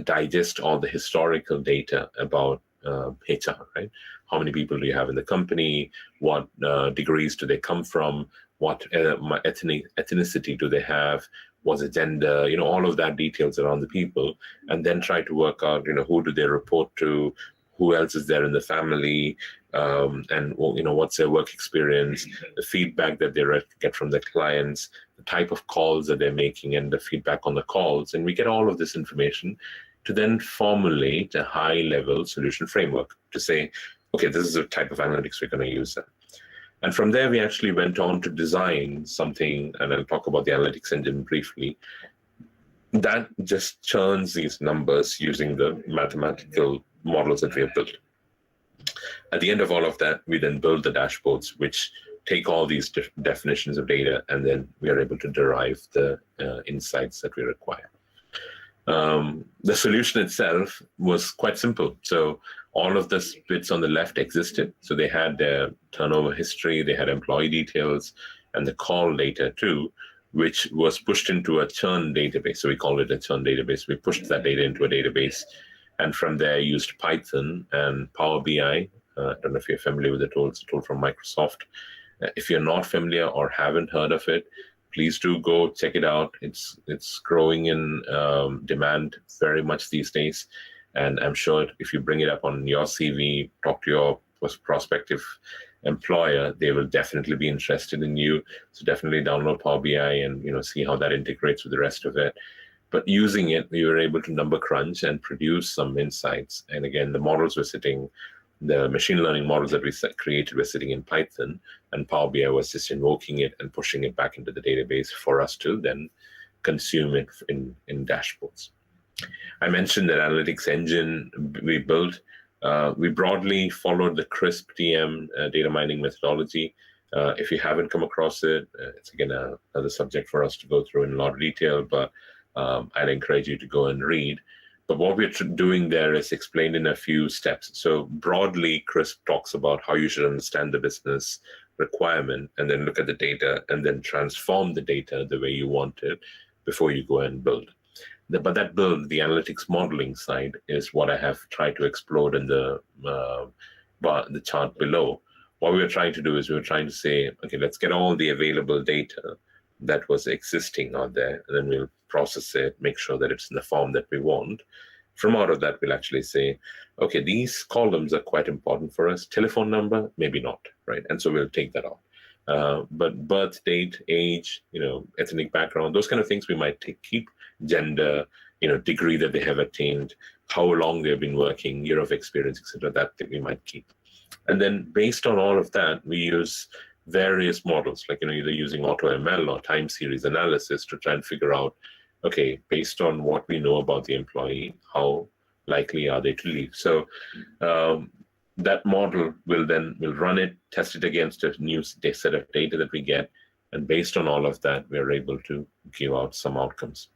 digest all the historical data about HR, right? How many people do you have in the company? What degrees do they come from? What ethnicity do they have? What's the gender? All of that details around the people, and then try to work out, who do they report to? Who else is there in the family? And what's their work experience? The feedback that they get from their clients, the type of calls that they're making, and the feedback on the calls. And we get all of this information to then formulate a high-level solution framework to say, okay, this is the type of analytics we're going to use. And from there, we actually went on to design something, and I'll talk about the analytics engine briefly, that just churns these numbers using the mathematical models that we have built. At the end of all of that, we then build the dashboards, which take all these definitions of data, and then we are able to derive the insights that we require. The solution itself was quite simple. So all of the bits on the left existed. So they had their turnover history, they had employee details, and the call data too. which was pushed into a churn database. So we call it a churn database. We pushed that data into a database, and from there used Python and Power BI. I don't know if you're familiar with the tool. It's a tool from Microsoft. If you're not familiar or haven't heard of it, please do go check it out. It's growing in demand very much these days. And I'm sure if you bring it up on your CV, talk to your prospective employer, they will definitely be interested in you. So definitely download Power BI and see how that integrates with the rest of it. But using it, we were able to number crunch and produce some insights. And again, the machine learning models that we created were sitting in Python, and Power BI was just invoking it and pushing it back into the database for us to then consume it in dashboards. I mentioned that analytics engine we built. We broadly followed the CRISP TM data mining methodology. If you haven't come across it, it's again another subject for us to go through in a lot of detail, but I'd encourage you to go and read. But what we're doing there is explained in a few steps. So broadly, CRISP talks about how you should understand the business requirement and then look at the data and then transform the data the way you want it before you go and build. But that build, the analytics modeling side, is what I have tried to explode in the chart below. What we were trying to do is we were trying to say, okay, let's get all the available data that was existing out there, and then we'll process it, make sure that it's in the form that we want. From out of that, we'll actually say, okay, these columns are quite important for us. Telephone number, maybe not, right? And so we'll take that out. But birth date, age, ethnic background, those kind of things we might keep. Gender, degree that they have attained, how long they've been working, year of experience, etc. That we might keep. And then based on all of that, we use various models, like either using AutoML or time series analysis to try and figure out, okay, based on what we know about the employee, how likely are they to leave? So that model will run it, test it against a new set of data that we get, and based on all of that, we're able to give out some outcomes.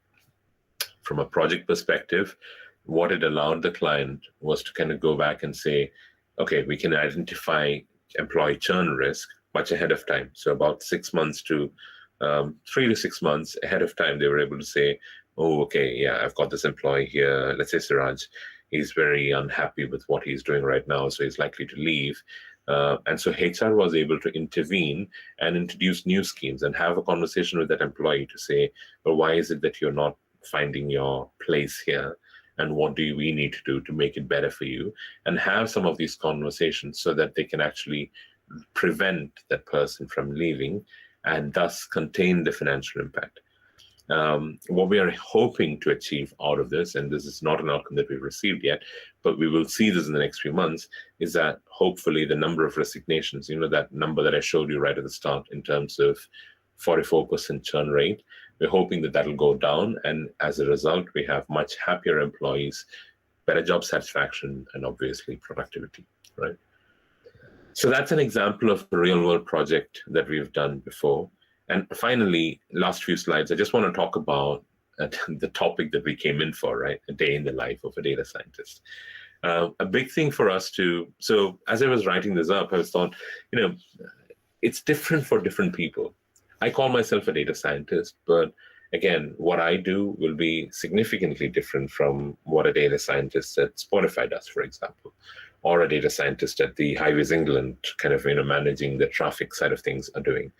From a project perspective, what it allowed the client was to kind of go back and say, okay, we can identify employee churn risk much ahead of time. So about 6 months to 3 to 6 months ahead of time, they were able to say, oh, okay, yeah, I've got this employee here. Let's say Siraj, he's very unhappy with what he's doing right now, so he's likely to leave. And so HR was able to intervene and introduce new schemes and have a conversation with that employee to say, well, why is it that you're not finding your place here? And what do we need to do to make it better for you? And have some of these conversations so that they can actually prevent that person from leaving and thus contain the financial impact. What we are hoping to achieve out of this, and this is not an outcome that we've received yet, but we will see this in the next few months, is that hopefully the number of resignations, that number that I showed you right at the start in terms of 44% churn rate, we're hoping that that'll go down. And as a result, we have much happier employees, better job satisfaction, and obviously productivity, right? So that's an example of a real world project that we've done before. And finally, last few slides, I just want to talk about the topic that we came in for, right? A day in the life of a data scientist. A big thing for us so as I was writing this up, I was thought, it's different for different people. I call myself a data scientist, but again, what I do will be significantly different from what a data scientist at Spotify does, for example, or a data scientist at the Highways England kind of, managing the traffic side of things are doing.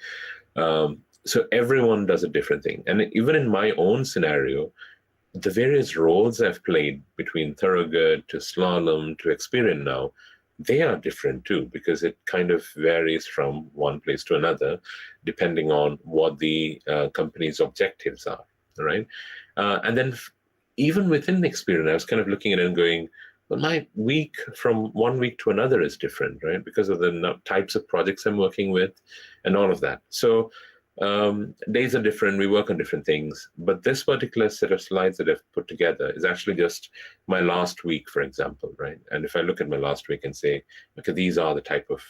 So everyone does a different thing. And even in my own scenario, the various roles I've played between Thoroughgood to Slalom to Experian now, they are different too, because it kind of varies from one place to another, depending on what the company's objectives are, right? And then even within Experian, I was kind of looking at it and going, well, my week from one week to another is different, right? Because of the types of projects I'm working with and all of that. So days are different, we work on different things, but this particular set of slides that I've put together is actually just my last week, for example, right? And if I look at my last week and say, okay, these are the type of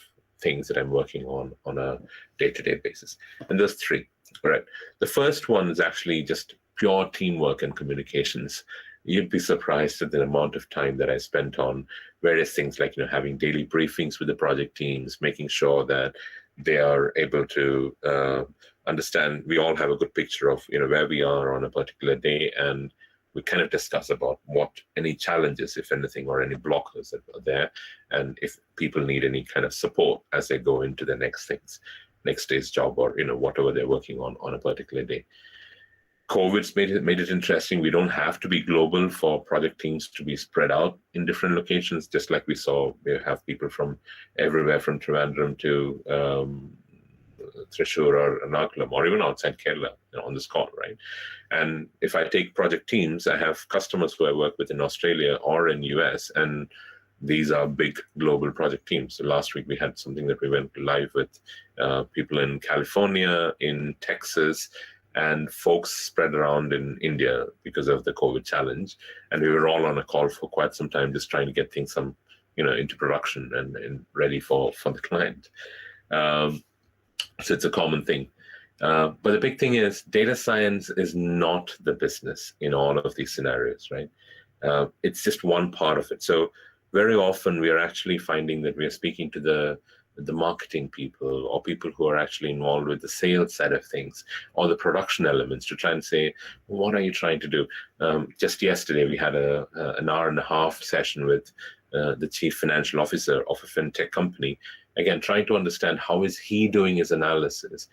things that I'm working on a day-to-day basis. And there's 3, right? The first one is actually just pure teamwork and communications. You'd be surprised at the amount of time that I spent on various things like, having daily briefings with the project teams, making sure that they are able to understand, we all have a good picture of, where we are on a particular day, and we kind of discuss about what any challenges, if anything, or any blockers that are there, and if people need any kind of support as they go into the next day's job, or whatever they're working on a particular day. COVID's made it interesting. We don't have to be global for project teams to be spread out in different locations. Just like we saw, we have people from everywhere, from Trivandrum to Thrissur or Ernakulam, or even outside Kerala, on this call, right? And if I take project teams, I have customers who I work with in Australia or in US, and these are big global project teams. So last week we had something that we went live with people in California, in Texas, and folks spread around in India because of the COVID challenge. And we were all on a call for quite some time, just trying to get things into production and ready for the client. So it's a common thing. But the big thing is, data science is not the business in all of these scenarios, right? It's just one part of it. So very often we are actually finding that we are speaking to the marketing people, or people who are actually involved with the sales side of things, or the production elements, to try and say, what are you trying to do? Just yesterday, we had an hour and a half session with the chief financial officer of a fintech company, again, trying to understand how is he doing his analysis,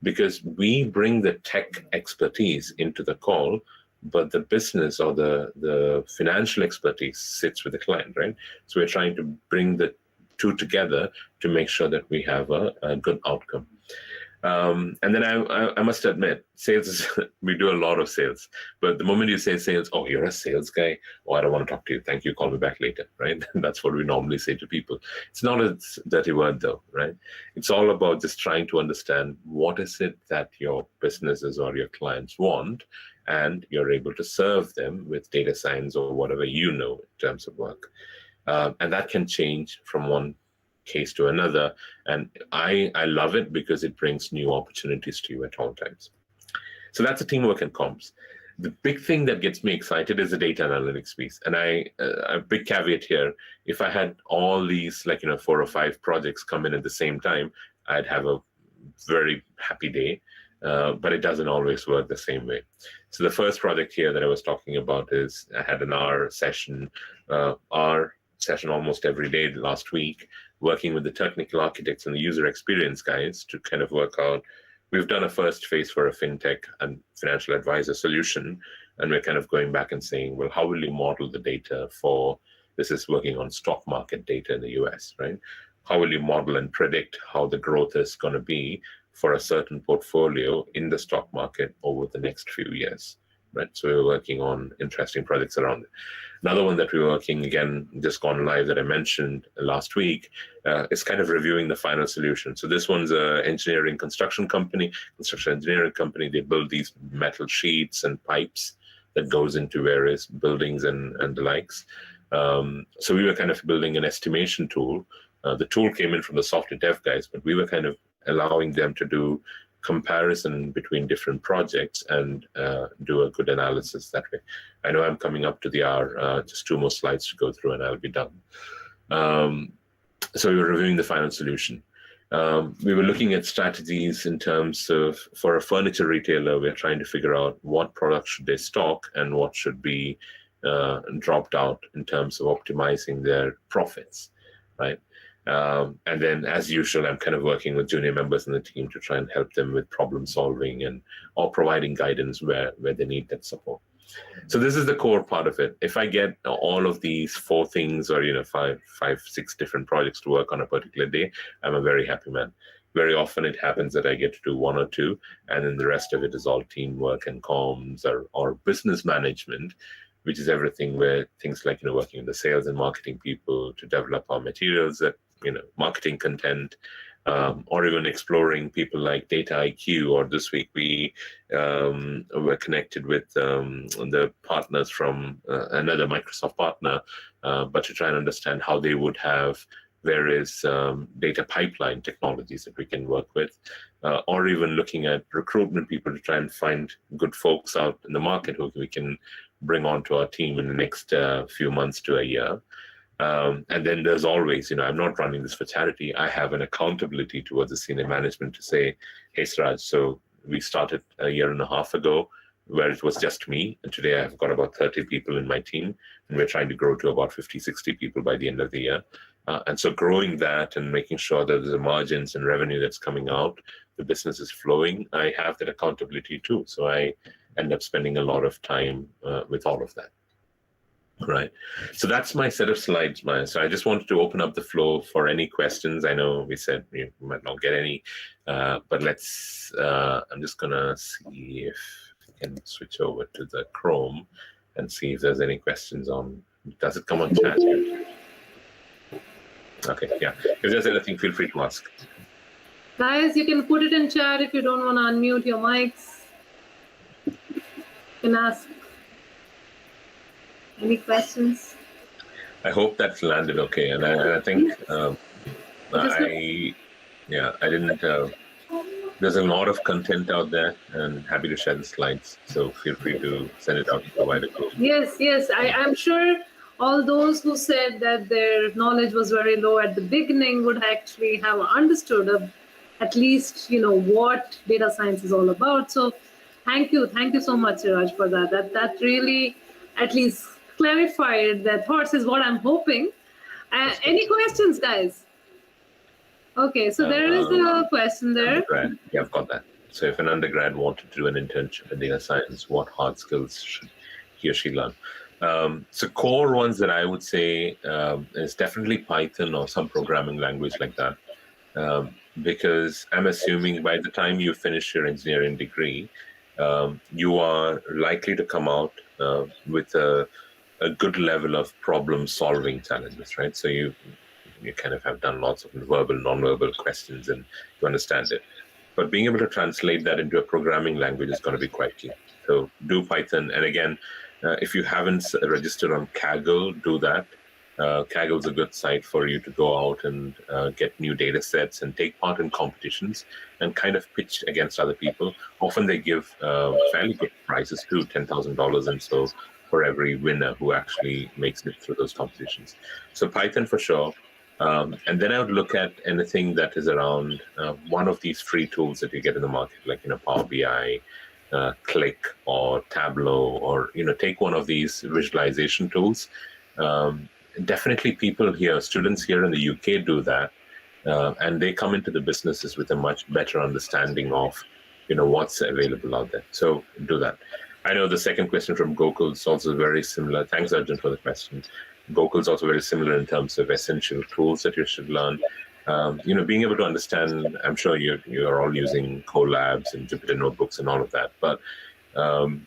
because we bring the tech expertise into the call, but the business or the financial expertise sits with the client, right? So we're trying to bring the two together to make sure that we have a good outcome. And then I must admit, sales is, we do a lot of sales, but the moment you say sales, oh, you're a sales guy, oh, I don't want to talk to you, thank you, call me back later, right? That's what we normally say to people. It's not a dirty word though, right? It's all about just trying to understand what is it that your businesses or your clients want, and you're able to serve them with data science or whatever in terms of work. And that can change from one case to another. And I love it because it brings new opportunities to you at all times. So that's a teamwork and comms. The big thing that gets me excited is the data analytics piece. And a big caveat here, if I had all these 4 or 5 projects come in at the same time, I'd have a very happy day. But it doesn't always work the same way. So the first project here that I was talking about is, I had an hour session almost every day last week, working with the technical architects and the user experience guys to kind of work out. We've done a first phase for a fintech and financial advisor solution, and we're kind of going back and saying, well, how will you model the data for, this is working on stock market data in the US, right? How will you model and predict how the growth is going to be for a certain portfolio in the stock market over the next few years, right? So we're working on interesting projects around it. Another one that we're working, again, just gone live, that I mentioned last week, is kind of reviewing the final solution. So this one's a construction engineering company. They build these metal sheets and pipes that goes into various buildings and the likes. So we were kind of building an estimation tool. The tool came in from the software dev guys, but we were kind of allowing them to do comparison between different projects and do a good analysis that way. I know I'm coming up to the hour, just 2 more slides to go through and I'll be done. So we were reviewing the final solution. We were looking at strategies in terms of, for a furniture retailer, we're trying to figure out what products should they stock and what should be dropped out in terms of optimizing their profits, right? And then, as usual, I'm kind of working with junior members in the team to try and help them with problem solving or providing guidance where they need that support. So this is the core part of it. If I get all of these 4 things, or 5, 6 different projects to work on a particular day, I'm a very happy man. Very often it happens that I get to do 1 or 2, and then the rest of it is all teamwork and comms or business management, which is everything where things like working with the sales and marketing people to develop our materials, that marketing content, or even exploring people like Data IQ. Or this week we were connected with the partners from another Microsoft partner, but to try and understand how they would have various data pipeline technologies that we can work with, or even looking at recruitment people to try and find good folks out in the market who we can bring onto our team in the next few months to a year. And then there's always, I'm not running this for charity. I have an accountability towards the senior management to say, hey, Siraj, so we started a year and a half ago, where it was just me. And today I've got about 30 people in my team, and we're trying to grow to about 50, 60 people by the end of the year. And so growing that and making sure that there's margins and revenue that's coming out, the business is flowing, I have that accountability too. So I end up spending a lot of time with all of that. Right. So that's my set of slides, Maya. So I just wanted to open up the floor for any questions. I know we said we might not get any, but let's, I'm just going to see if we can switch over to the Chrome and see if there's any questions on, does it come on chat? Okay, yeah. If there's anything, feel free to ask. Guys, you can put it in chat if you don't want to unmute your mics. You can ask. Any questions? I hope that's landed okay, and I think I didn't. There's a lot of content out there, and happy to share the slides. So feel free to send it out to the wider group. Yes. I'm sure all those who said that their knowledge was very low at the beginning would actually have understood at least what data science is all about. So thank you so much, Siraj, for that. That really at least clarified their thoughts is what I'm hoping. Any questions, guys? Okay, so there is a question there. Undergrad. Yeah, I've got that. So if an undergrad wanted to do an internship in data science, what hard skills should he or she learn? So core ones that I would say is definitely Python or some programming language like that. Because I'm assuming by the time you finish your engineering degree, you are likely to come out with a good level of problem-solving challenges, right? So you kind of have done lots of verbal, non-verbal questions, and you understand it. But being able to translate that into a programming language is going to be quite key. So do Python, and again, if you haven't registered on Kaggle, do that. Kaggle is a good site for you to go out and get new data sets and take part in competitions and kind of pitch against other people. Often they give fairly good prizes too, $10,000 and so for every winner who actually makes it through those competitions. So Python for sure. And then I would look at anything that is around one of these free tools that you get in the market, like Power BI, Click or Tableau, or take one of these visualization tools. Definitely people here, students here in the UK do that, and they come into the businesses with a much better understanding of what's available out there. So do that. I know the second question from Gokul is also very similar. Thanks, Arjun, for the question. Gokul is also very similar in terms of essential tools that you should learn. Being able to understand, I'm sure you're all using Colabs and Jupyter Notebooks and all of that, but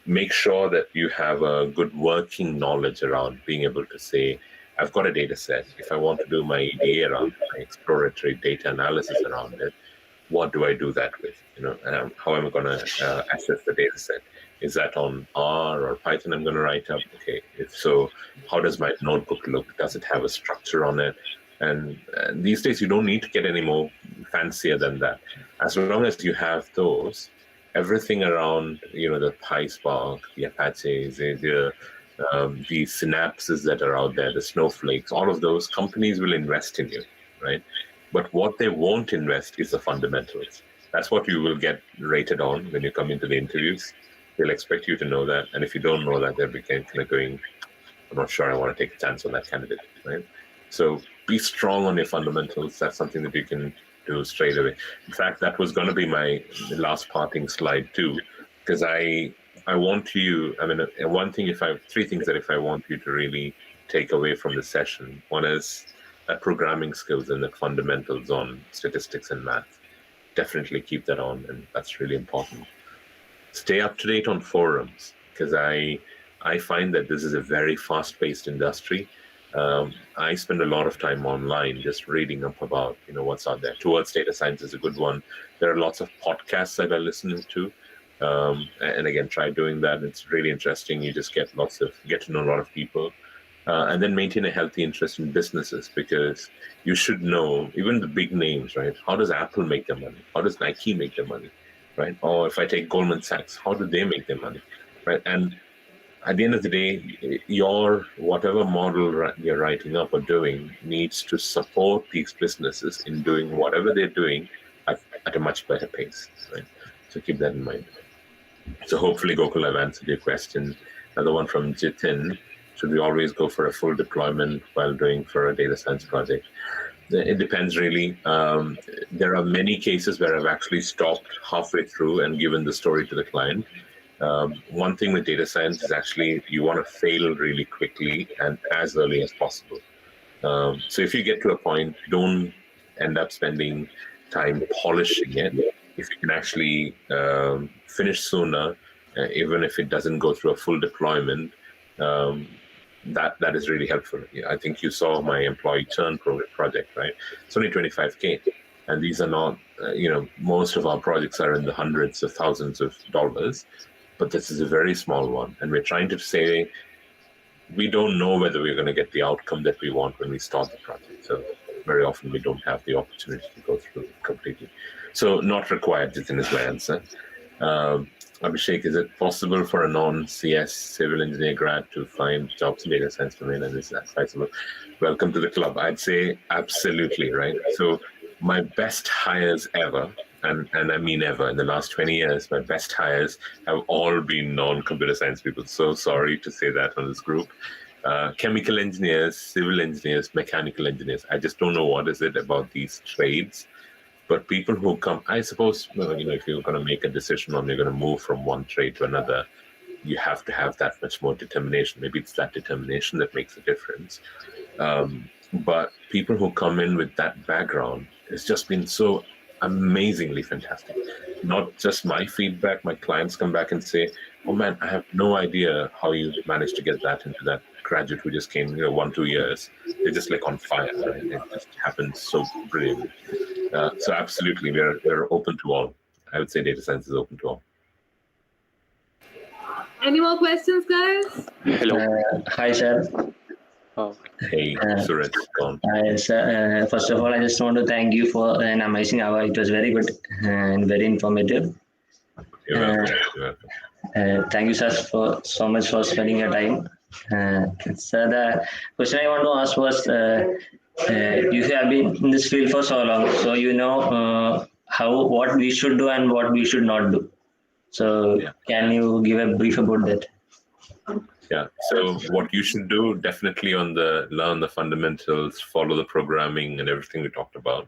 make sure that you have a good working knowledge around being able to say, I've got a data set. If I want to do my EDA around my exploratory data analysis around it, what do I do that with? How am I going to access the data set? Is that on R or Python I'm going to write up? Okay, if so, how does my notebook look? Does it have a structure on it? And these days, you don't need to get any more fancier than that. As long as you have those, everything around, the PySpark, the Apaches, the synapses that are out there, the snowflakes, all of those companies will invest in you, right? But what they won't invest is the fundamentals. That's what you will get rated on when you come into the interviews. They'll expect you to know that. And if you don't know that, they'll be kind of going, I'm not sure I want to take a chance on that candidate, right? So be strong on your fundamentals. That's something that you can do straight away. In fact, that was going to be my last parting slide too, because I want you, three things that if I want you to really take away from the session. One is that programming skills and the fundamentals on statistics and math. Definitely keep that on, and that's really important. Stay up to date on forums, because I find that this is a very fast-paced industry. I spend a lot of time online just reading up about what's out there. Towards Data Science is a good one. There are lots of podcasts that I listen to. And again, try doing that. It's really interesting. You just get to know a lot of people, and then maintain a healthy interest in businesses, because you should know even the big names, right? How does Apple make their money? How does Nike make their money, right? Or if I take Goldman Sachs, how do they make their money, right? And at the end of the day, your whatever model you're writing up or doing needs to support these businesses in doing whatever they're doing at a much better pace, right? So keep that in mind. So hopefully, Gokul, I've answered your question. Another one from Jitin: should we always go for a full deployment while doing for a data science project? It depends, really. There are many cases where I've actually stopped halfway through and given the story to the client. One thing with data science is actually you want to fail really quickly and as early as possible. So if you get to a point, don't end up spending time polishing it. If you can actually finish sooner, even if it doesn't go through a full deployment, that is really helpful. I think you saw my employee churn project, right? It's only 25K. And these are not, most of our projects are in the hundreds of thousands of dollars, but this is a very small one. And we're trying to say, we don't know whether we're going to get the outcome that we want when we start the project. So very often we don't have the opportunity to go through it completely. So not required, Jitin, is my answer. Abhishek, is it possible for a non-CS civil engineer grad to find jobs in data science domain, and is that possible? Welcome to the club. I'd say absolutely, right? So my best hires ever, and I mean ever, in the last 20 years, my best hires have all been non-computer science people. So sorry to say that on this group. Chemical engineers, civil engineers, mechanical engineers. I just don't know what is it about these trades. But people who come, I suppose, if you're going to make a decision on you're going to move from one trade to another, you have to have that much more determination. Maybe it's that determination that makes a difference. But people who come in with that background, it's just been so amazingly fantastic. Not just my feedback, my clients come back and say, oh man, I have no idea how you managed to get that into that graduate who just came 1-2 years. They're just like on fire, right? It just happens so brilliantly. So absolutely, we're open to all. I would say data science is open to all. Any more questions, guys? Hello. Hi, sir. Hey, Suraj, gone. Hi, sir. First of all, I just want to thank you for an amazing hour. It was very good and very informative. You're welcome. You're welcome. Thank you, sir, for so much for spending your time. So the question I want to ask was, you have been in this field for so long, so you know what we should do and what we should not do. So Can you give a brief about that? Yeah. So what you should do, definitely learn the fundamentals, follow the programming and everything we talked about.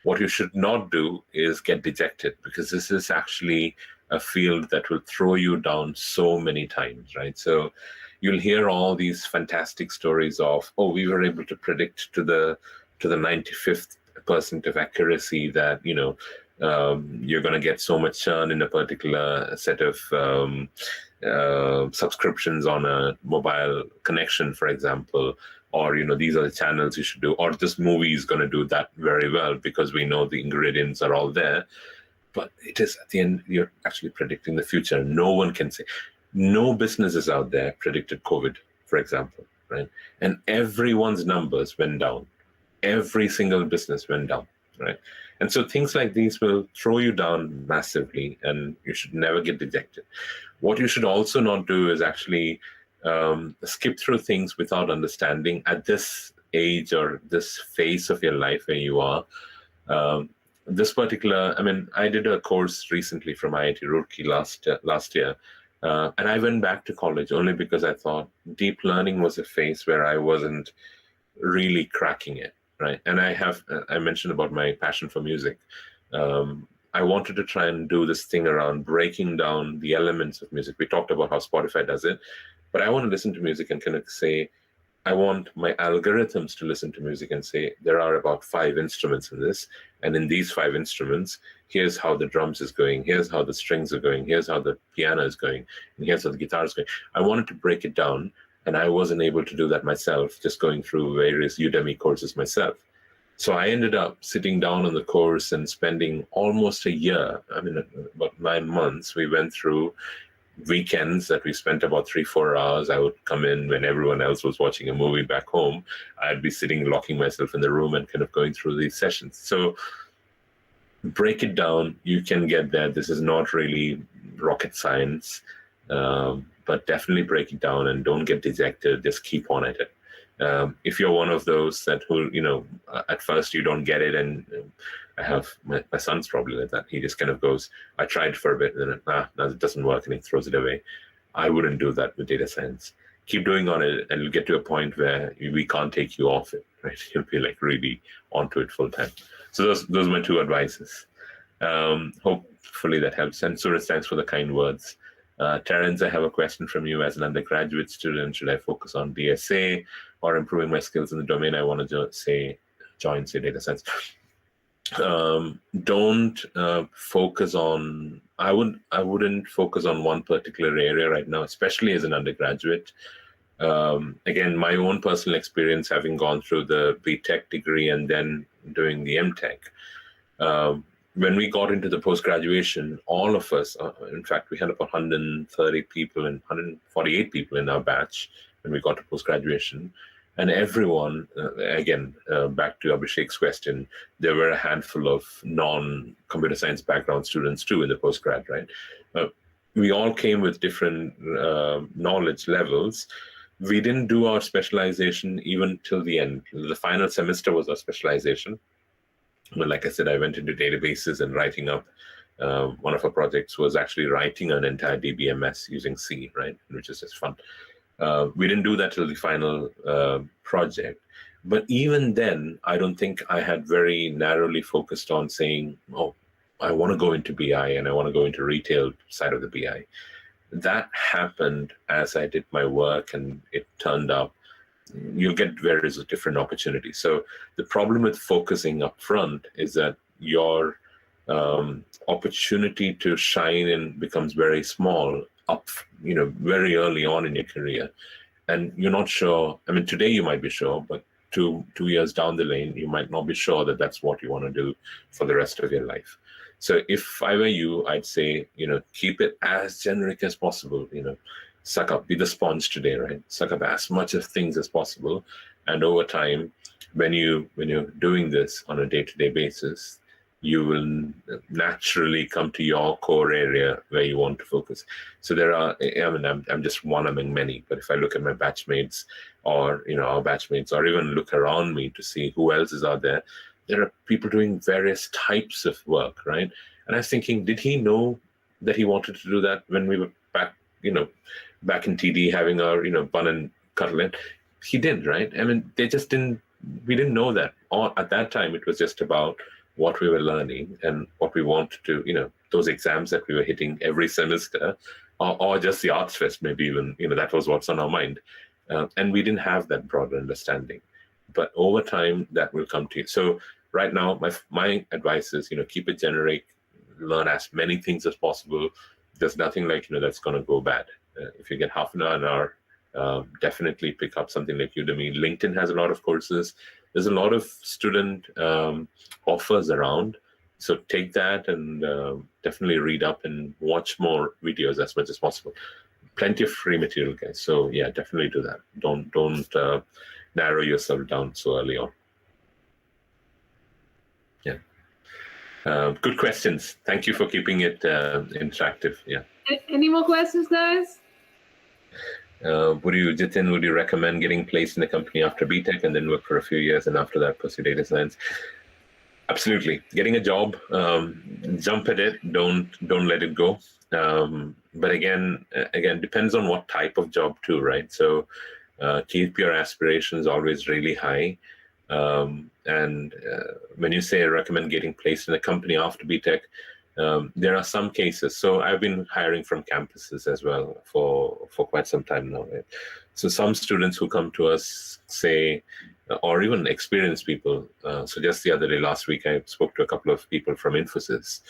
What you should not do is get dejected, because this is actually a field that will throw you down so many times, right? So you'll hear all these fantastic stories of, oh, we were able to predict to the 95th percent of accuracy that, you're going to get so much churn in a particular set of subscriptions on a mobile connection, for example, or, these are the channels you should do, or this movie is going to do that very well because we know the ingredients are all there. But it is, at the end, you're actually predicting the future. No one can say. No businesses out there predicted COVID, for example, right? And everyone's numbers went down. Every single business went down, right? And so things like these will throw you down massively, and you should never get dejected. What you should also not do is actually skip through things without understanding at this age or this phase of your life where you are. This particular, I did a course recently from IIT Roorkee last year, and I went back to college only because I thought deep learning was a phase where I wasn't really cracking it, right? And I mentioned about my passion for music. I wanted to try and do this thing around breaking down the elements of music. We talked about how Spotify does it, but I want to listen to music and kind of say, I want my algorithms to listen to music and say, there are about 5 instruments in this. And in these 5 instruments, here's how the drums is going. Here's how the strings are going. Here's how the piano is going. And here's how the guitar is going. I wanted to break it down. And I wasn't able to do that myself, just going through various Udemy courses myself. So I ended up sitting down on the course and spending almost a year, about 9 months. We went through weekends that we spent about 3-4 hours. I would come in when everyone else was watching a movie back home. I'd be sitting, locking myself in the room and kind of going through these sessions. So break it down. You can get there. This is not really rocket science, but definitely break it down and don't get dejected. Just keep on at it. If you're one of those that who, at first you don't get it and I have my son's probably like that. He just kind of goes, I tried for a bit, and then no, it doesn't work, and he throws it away. I wouldn't do that with data science. Keep doing on it, and you'll get to a point where we can't take you off it, right? You'll be like really onto it full time. So those are my two advices. Hopefully that helps. And Suraj, thanks for the kind words. Terence, I have a question from you. As an undergraduate student, should I focus on DSA or improving my skills in the domain I want to join data science? Don't focus on, I wouldn't focus on one particular area right now, especially as an undergraduate. Again, my own personal experience, having gone through the Btec degree and then doing the MTech, when we got into the post-graduation, all of us, in fact, we had about 130 people and 148 people in our batch when we got to post-graduation. And everyone, again, back to Abhishek's question, there were a handful of non-computer science background students too in the postgrad, right? We all came with different knowledge levels. We didn't do our specialization even till the end. The final semester was our specialization. But like I said, I went into databases and writing up. One of our projects was actually writing an entire DBMS using C, right? Which is just fun. We didn't do that till the final project. But even then, I don't think I had very narrowly focused on saying, oh, I want to go into BI and I want to go into retail side of the BI. That happened as I did my work and it turned up. You'll get various different opportunities. So the problem with focusing up front is that your opportunity to shine in becomes very small very early on in your career. And you're not sure. I mean, today you might be sure, but two years down the lane, you might not be sure that that's what you want to do for the rest of your life. So if I were you, I'd say, keep it as generic as possible, suck up, be the sponge today, right? Suck up as much of things as possible. And over time, when you're doing this on a day-to-day basis, you will naturally come to your core area where you want to focus. So I'm just one among many, but if I look at my batchmates or, our batchmates, or even look around me to see who else is out there, there are people doing various types of work, right? And I was thinking, did he know that he wanted to do that when we were back in TD having our, bun and cuddle in? He didn't, right? I mean, we didn't know that. Or at that time, it was just about what we were learning and what we wanted to, those exams that we were hitting every semester, or just the Arts Fest, maybe even, that was what's on our mind. And we didn't have that broader understanding. But over time, that will come to you. So right now, my advice is, keep it generic, learn as many things as possible. There's nothing like, that's going to go bad. If you get half an hour, definitely pick up something like Udemy. LinkedIn has a lot of courses. There's a lot of student offers around. So take that and definitely read up and watch more videos as much as possible. Plenty of free material, guys. So yeah, definitely do that. Don't narrow yourself down so early on. Yeah. Good questions. Thank you for keeping it interactive. Yeah. Any more questions, guys? Would you recommend getting placed in a company after Btec and then work for a few years and after that pursue data science? Absolutely. Getting a job, jump at it. Don't let it go. But again, depends on what type of job too, right? So keep your aspirations always really high. And when you say recommend getting placed in a company after Btec, there are some cases. So I've been hiring from campuses as well for quite some time now. Right? So some students who come to us say, or even experienced people. So just the other day, last week, I spoke to a couple of people from Infosys,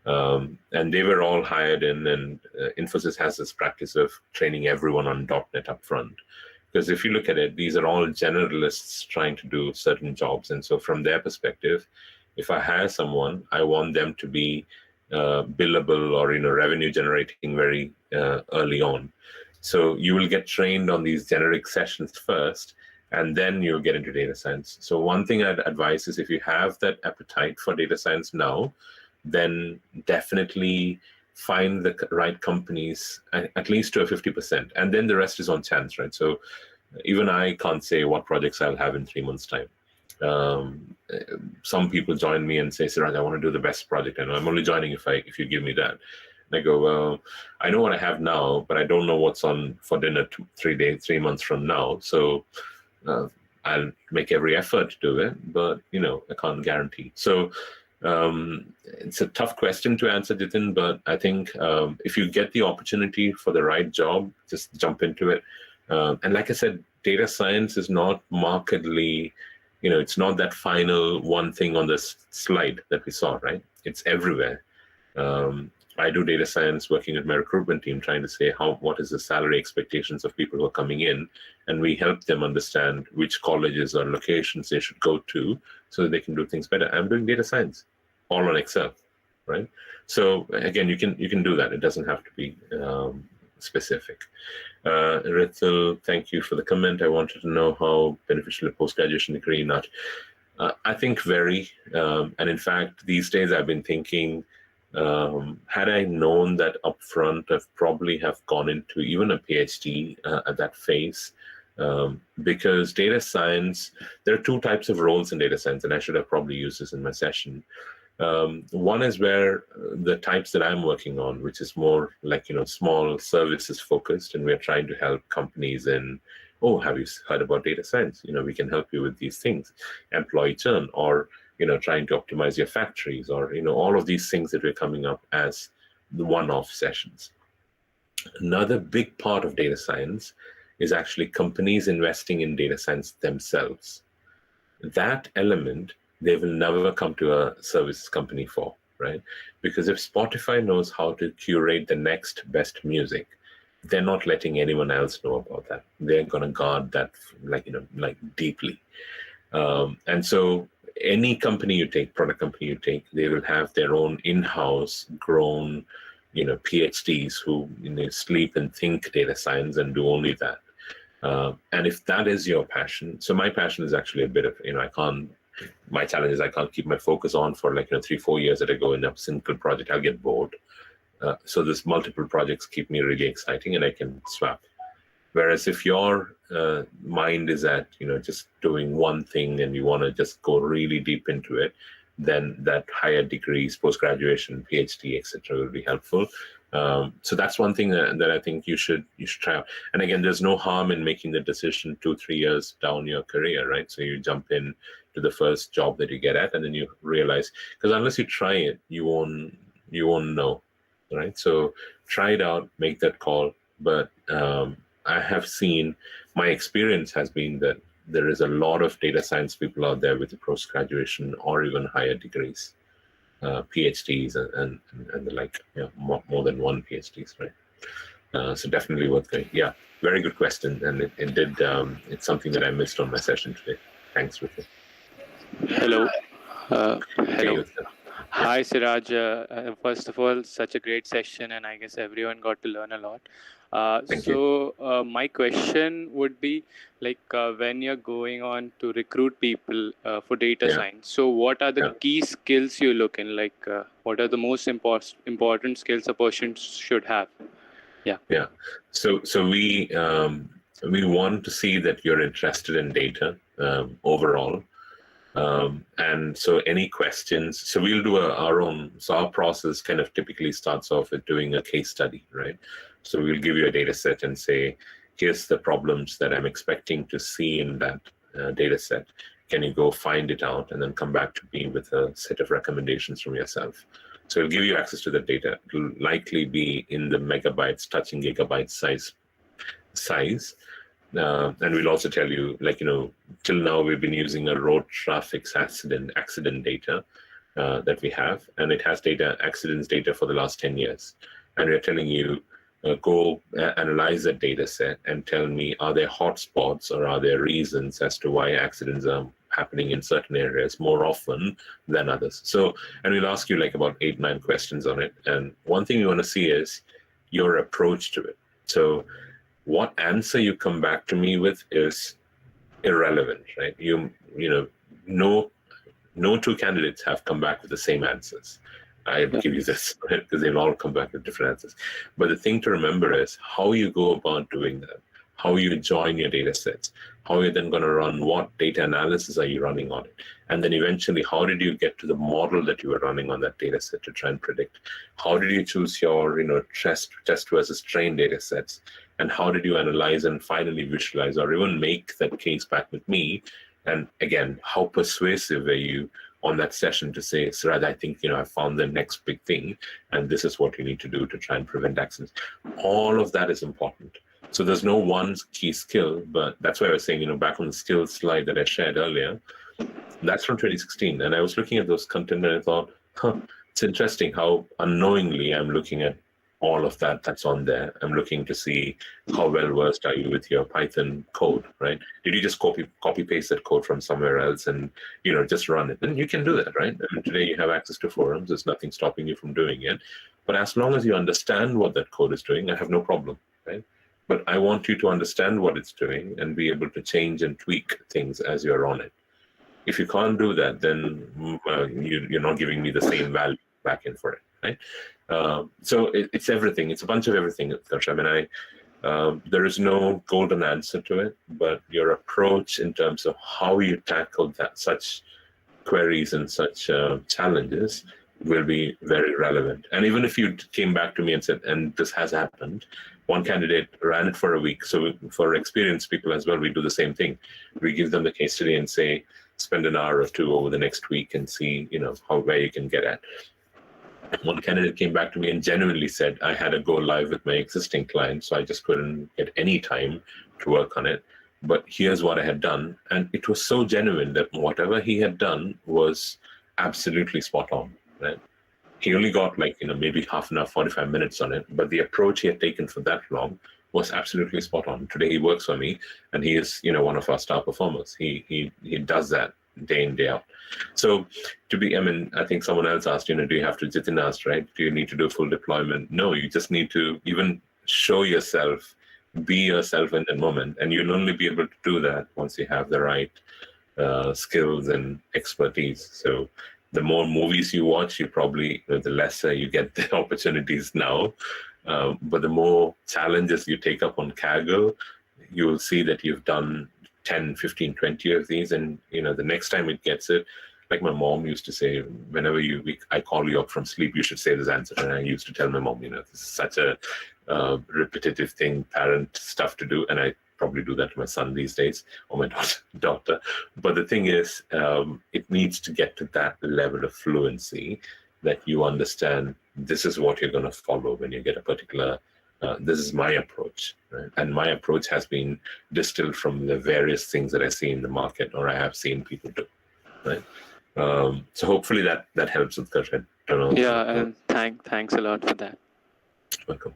and they were all hired in. And Infosys has this practice of training everyone on .NET up front. Because if you look at it, these are all generalists trying to do certain jobs. And so from their perspective, if I hire someone, I want them to be billable or revenue generating very early on. So you will get trained on these generic sessions first, and then you'll get into data science. So one thing I'd advise is if you have that appetite for data science now, then definitely find the right companies at least to a 50%, and then the rest is on chance, right? So even I can't say what projects I'll have in 3 months' time. Some people join me and say, Siraj, I want to do the best project. And I'm only joining if you give me that. And I go, well, I know what I have now, but I don't know what's on for dinner 3 months from now. So I'll make every effort to do it, but I can't guarantee. So it's a tough question to answer, Jitin, but I think if you get the opportunity for the right job, just jump into it. And like I said, data science is not markedly, it's not that final one thing on this slide that we saw, right? It's everywhere. I do data science working with my recruitment team, trying to say what is the salary expectations of people who are coming in, and we help them understand which colleges or locations they should go to so that they can do things better. I'm doing data science, all on Excel, right? So again, you can do that. It doesn't have to be specific. Rithal, thank you for the comment. I wanted to know how beneficial a post-graduation degree not. I think very, and in fact, these days I've been thinking, had I known that upfront, I'd probably have gone into even a PhD at that phase, because data science, there are two types of roles in data science, and I should have probably used this in my session. One is where the types that I'm working on, which is more like, small services focused, and we're trying to help companies in, oh, have you heard about data science? We can help you with these things, employee churn, or trying to optimize your factories, or all of these things that we're coming up as the one-off sessions. Another big part of data science is actually companies investing in data science themselves. That element, they will never come to a services company for, right? Because if Spotify knows how to curate the next best music, they're not letting anyone else know about that. They're going to guard that like deeply. And so any company you take, product company you take, they will have their own in-house grown, PhDs who sleep and think data science and do only that. And if that is your passion, so my passion is actually a bit of, my challenge is I can't keep my focus on for 3-4 years at a go in a single project. I'll get bored. So this multiple projects keep me really exciting, and I can swap. Whereas if your mind is at, just doing one thing and you want to just go really deep into it, then that higher degrees, post-graduation, PhD, etc., will be helpful. So that's one thing that I think you should try out. And again, there's no harm in making the decision 2-3 years down your career, right? So you jump in to the first job that you get at, and then you realize, because unless you try it, you won't know, right? So try it out, make that call. But I have seen, my experience has been that there is a lot of data science people out there with the post-graduation or even higher degrees, PhDs and the like, more than one PhDs, right? So definitely worth going. Yeah, very good question, and it's something that I missed on my session today. Thanks, Rithik. Hello. Hello. Okay, Hi, Siraj. First of all, such a great session, and I guess everyone got to learn a lot. Thank you. My question would be, when you're going on to recruit people for data science, so what are the key skills you look in? What are the most important skills a person should have? Yeah. So we want to see that you're interested in data overall. And so any questions, so we'll do our own, so our process kind of typically starts off with doing a case study, right? So we'll give you a data set and say, here's the problems that I'm expecting to see in that data set. Can you go find it out and then come back to me with a set of recommendations from yourself? So it'll give you access to the data. It'll likely be in the megabytes, touching gigabyte size. And we'll also tell you, till now we've been using a road traffic accident data that we have, and it has accidents data for the last 10 years. And we're telling you, go analyze that data set and tell me, are there hotspots or are there reasons as to why accidents are happening in certain areas more often than others? So, and we'll ask you about 8-9 questions on it. And one thing you want to see is your approach to it. So what answer you come back to me with is irrelevant, right? No two candidates have come back with the same answers. I'll give you this, right? Because they'll all come back with different answers. But the thing to remember is how you go about doing that, how you join your data sets, how you're then going to run, what data analysis are you running on it, and then eventually how did you get to the model that you were running on that data set to try and predict? How did you choose your test versus train data sets, and how did you analyze and finally visualize or even make that case back with me? And again, how persuasive were you on that session to say, Siraj, I think I found the next big thing, and this is what you need to do to try and prevent accidents. All of that is important. So there's no one key skill, but that's why I was saying, back on the skills slide that I shared earlier, that's from 2016. And I was looking at those content and I thought, it's interesting how unknowingly I'm looking at all of that's on there. I'm looking to see how well versed are you with your Python code, right? Did you just copy paste that code from somewhere else and just run it? And you can do that, right? And today you have access to forums. There's nothing stopping you from doing it. But as long as you understand what that code is doing, I have no problem, right? But I want you to understand what it's doing and be able to change and tweak things as you're on it. If you can't do that, then you're not giving me the same value back in for it, right? So it's everything. It's a bunch of everything, Utkarsh. I mean, there is no golden answer to it, but your approach in terms of how you tackle such queries and such challenges will be very relevant. And even if you came back to me and said, and this has happened, one candidate ran it for a week. So for experienced people as well, we do the same thing. We give them the case study and say, spend an hour or two over the next week and see, where you can get at. One candidate came back to me and genuinely said, I had to go live with my existing client, so I just couldn't get any time to work on it. But here's what I had done. And it was so genuine that whatever he had done was absolutely spot on, right? He only got maybe half an hour, 45 minutes on it, but the approach he had taken for that long was absolutely spot on. Today he works for me and he is, one of our star performers. He does that day in, day out. So I think someone else asked, do you have to, Jitin asked, right? Do you need to do full deployment? No, you just need to even show yourself, be yourself in that moment. And you'll only be able to do that once you have the right skills and expertise. So the more movies you watch, you probably, the lesser you get the opportunities now. But the more challenges you take up on Kaggle, you will see that you've done 10, 15, 20 of these. And, the next time it gets it, like my mom used to say, whenever I call you up from sleep, you should say this answer. And I used to tell my mom, this is such a repetitive thing, parent stuff to do. And I probably do that to my son these days, or my daughter. But the thing is, it needs to get to that level of fluency that you understand this is what you're going to follow when you get a particular, this is my approach, right? And my approach has been distilled from the various things that I see in the market or I have seen people do, right? So hopefully that helps with that. I don't know. Yeah, and thanks a lot for that. Welcome.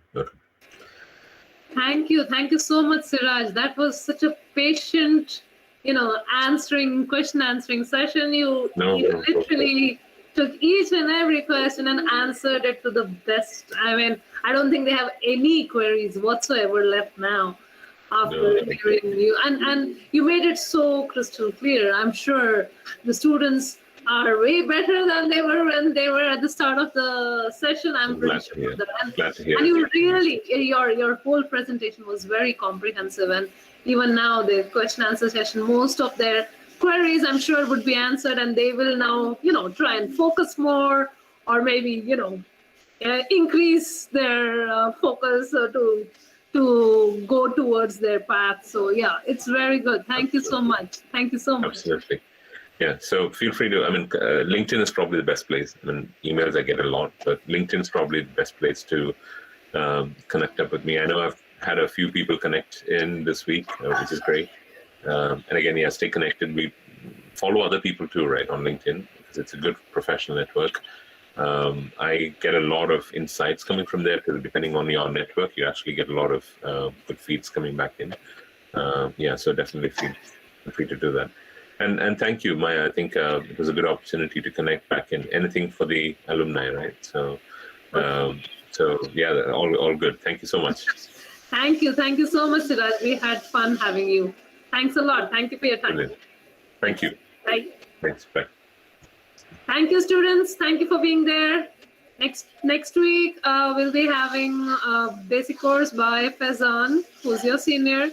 Thank you so much, Siraj. That was such a patient, question answering session. You literally took each and every question and answered it to the best. I mean, I don't think they have any queries whatsoever left now after hearing you. And you made it so crystal clear. I'm sure the students are way better than they were when they were at the start of the session. I'm pretty sure of that. Glad to hear. And you really, your whole presentation was very comprehensive. And even now, the question answer session, most of their queries, I'm sure, would be answered, and they will now, try and focus more, or maybe, increase their focus to go towards their path. So yeah, it's very good. Thank you so much. Thank you so much. Absolutely. Yeah, so feel free to, LinkedIn is probably the best place. Emails I get a lot, but LinkedIn is probably the best place to connect up with me. I know I've had a few people connect in this week, which is great. And again, stay connected. We follow other people too, right, on LinkedIn, because it's a good professional network. I get a lot of insights coming from there, because depending on your network, you actually get a lot of good feeds coming back in. So definitely feel free to do that. And thank you, Maya. I think it was a good opportunity to connect back in. Anything for the alumni, right? So all good. Thank you so much. Thank you so much, Siraj. We had fun having you. Thanks a lot. Thank you for your time. Brilliant. Thank you. Bye. Thanks. Bye. Thank you, students. Thank you for being there. Next week, we'll be having a basic course by Faizan, who's your senior.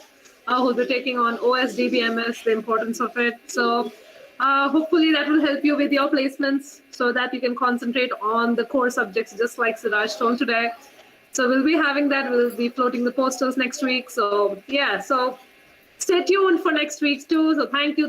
who'll be taking on OSDBMS, the importance of it. So hopefully that will help you with your placements so that you can concentrate on the core subjects, just like Siraj told today. So we'll be having that. We'll be floating the posters next week. So yeah, so stay tuned for next week too. So thank you.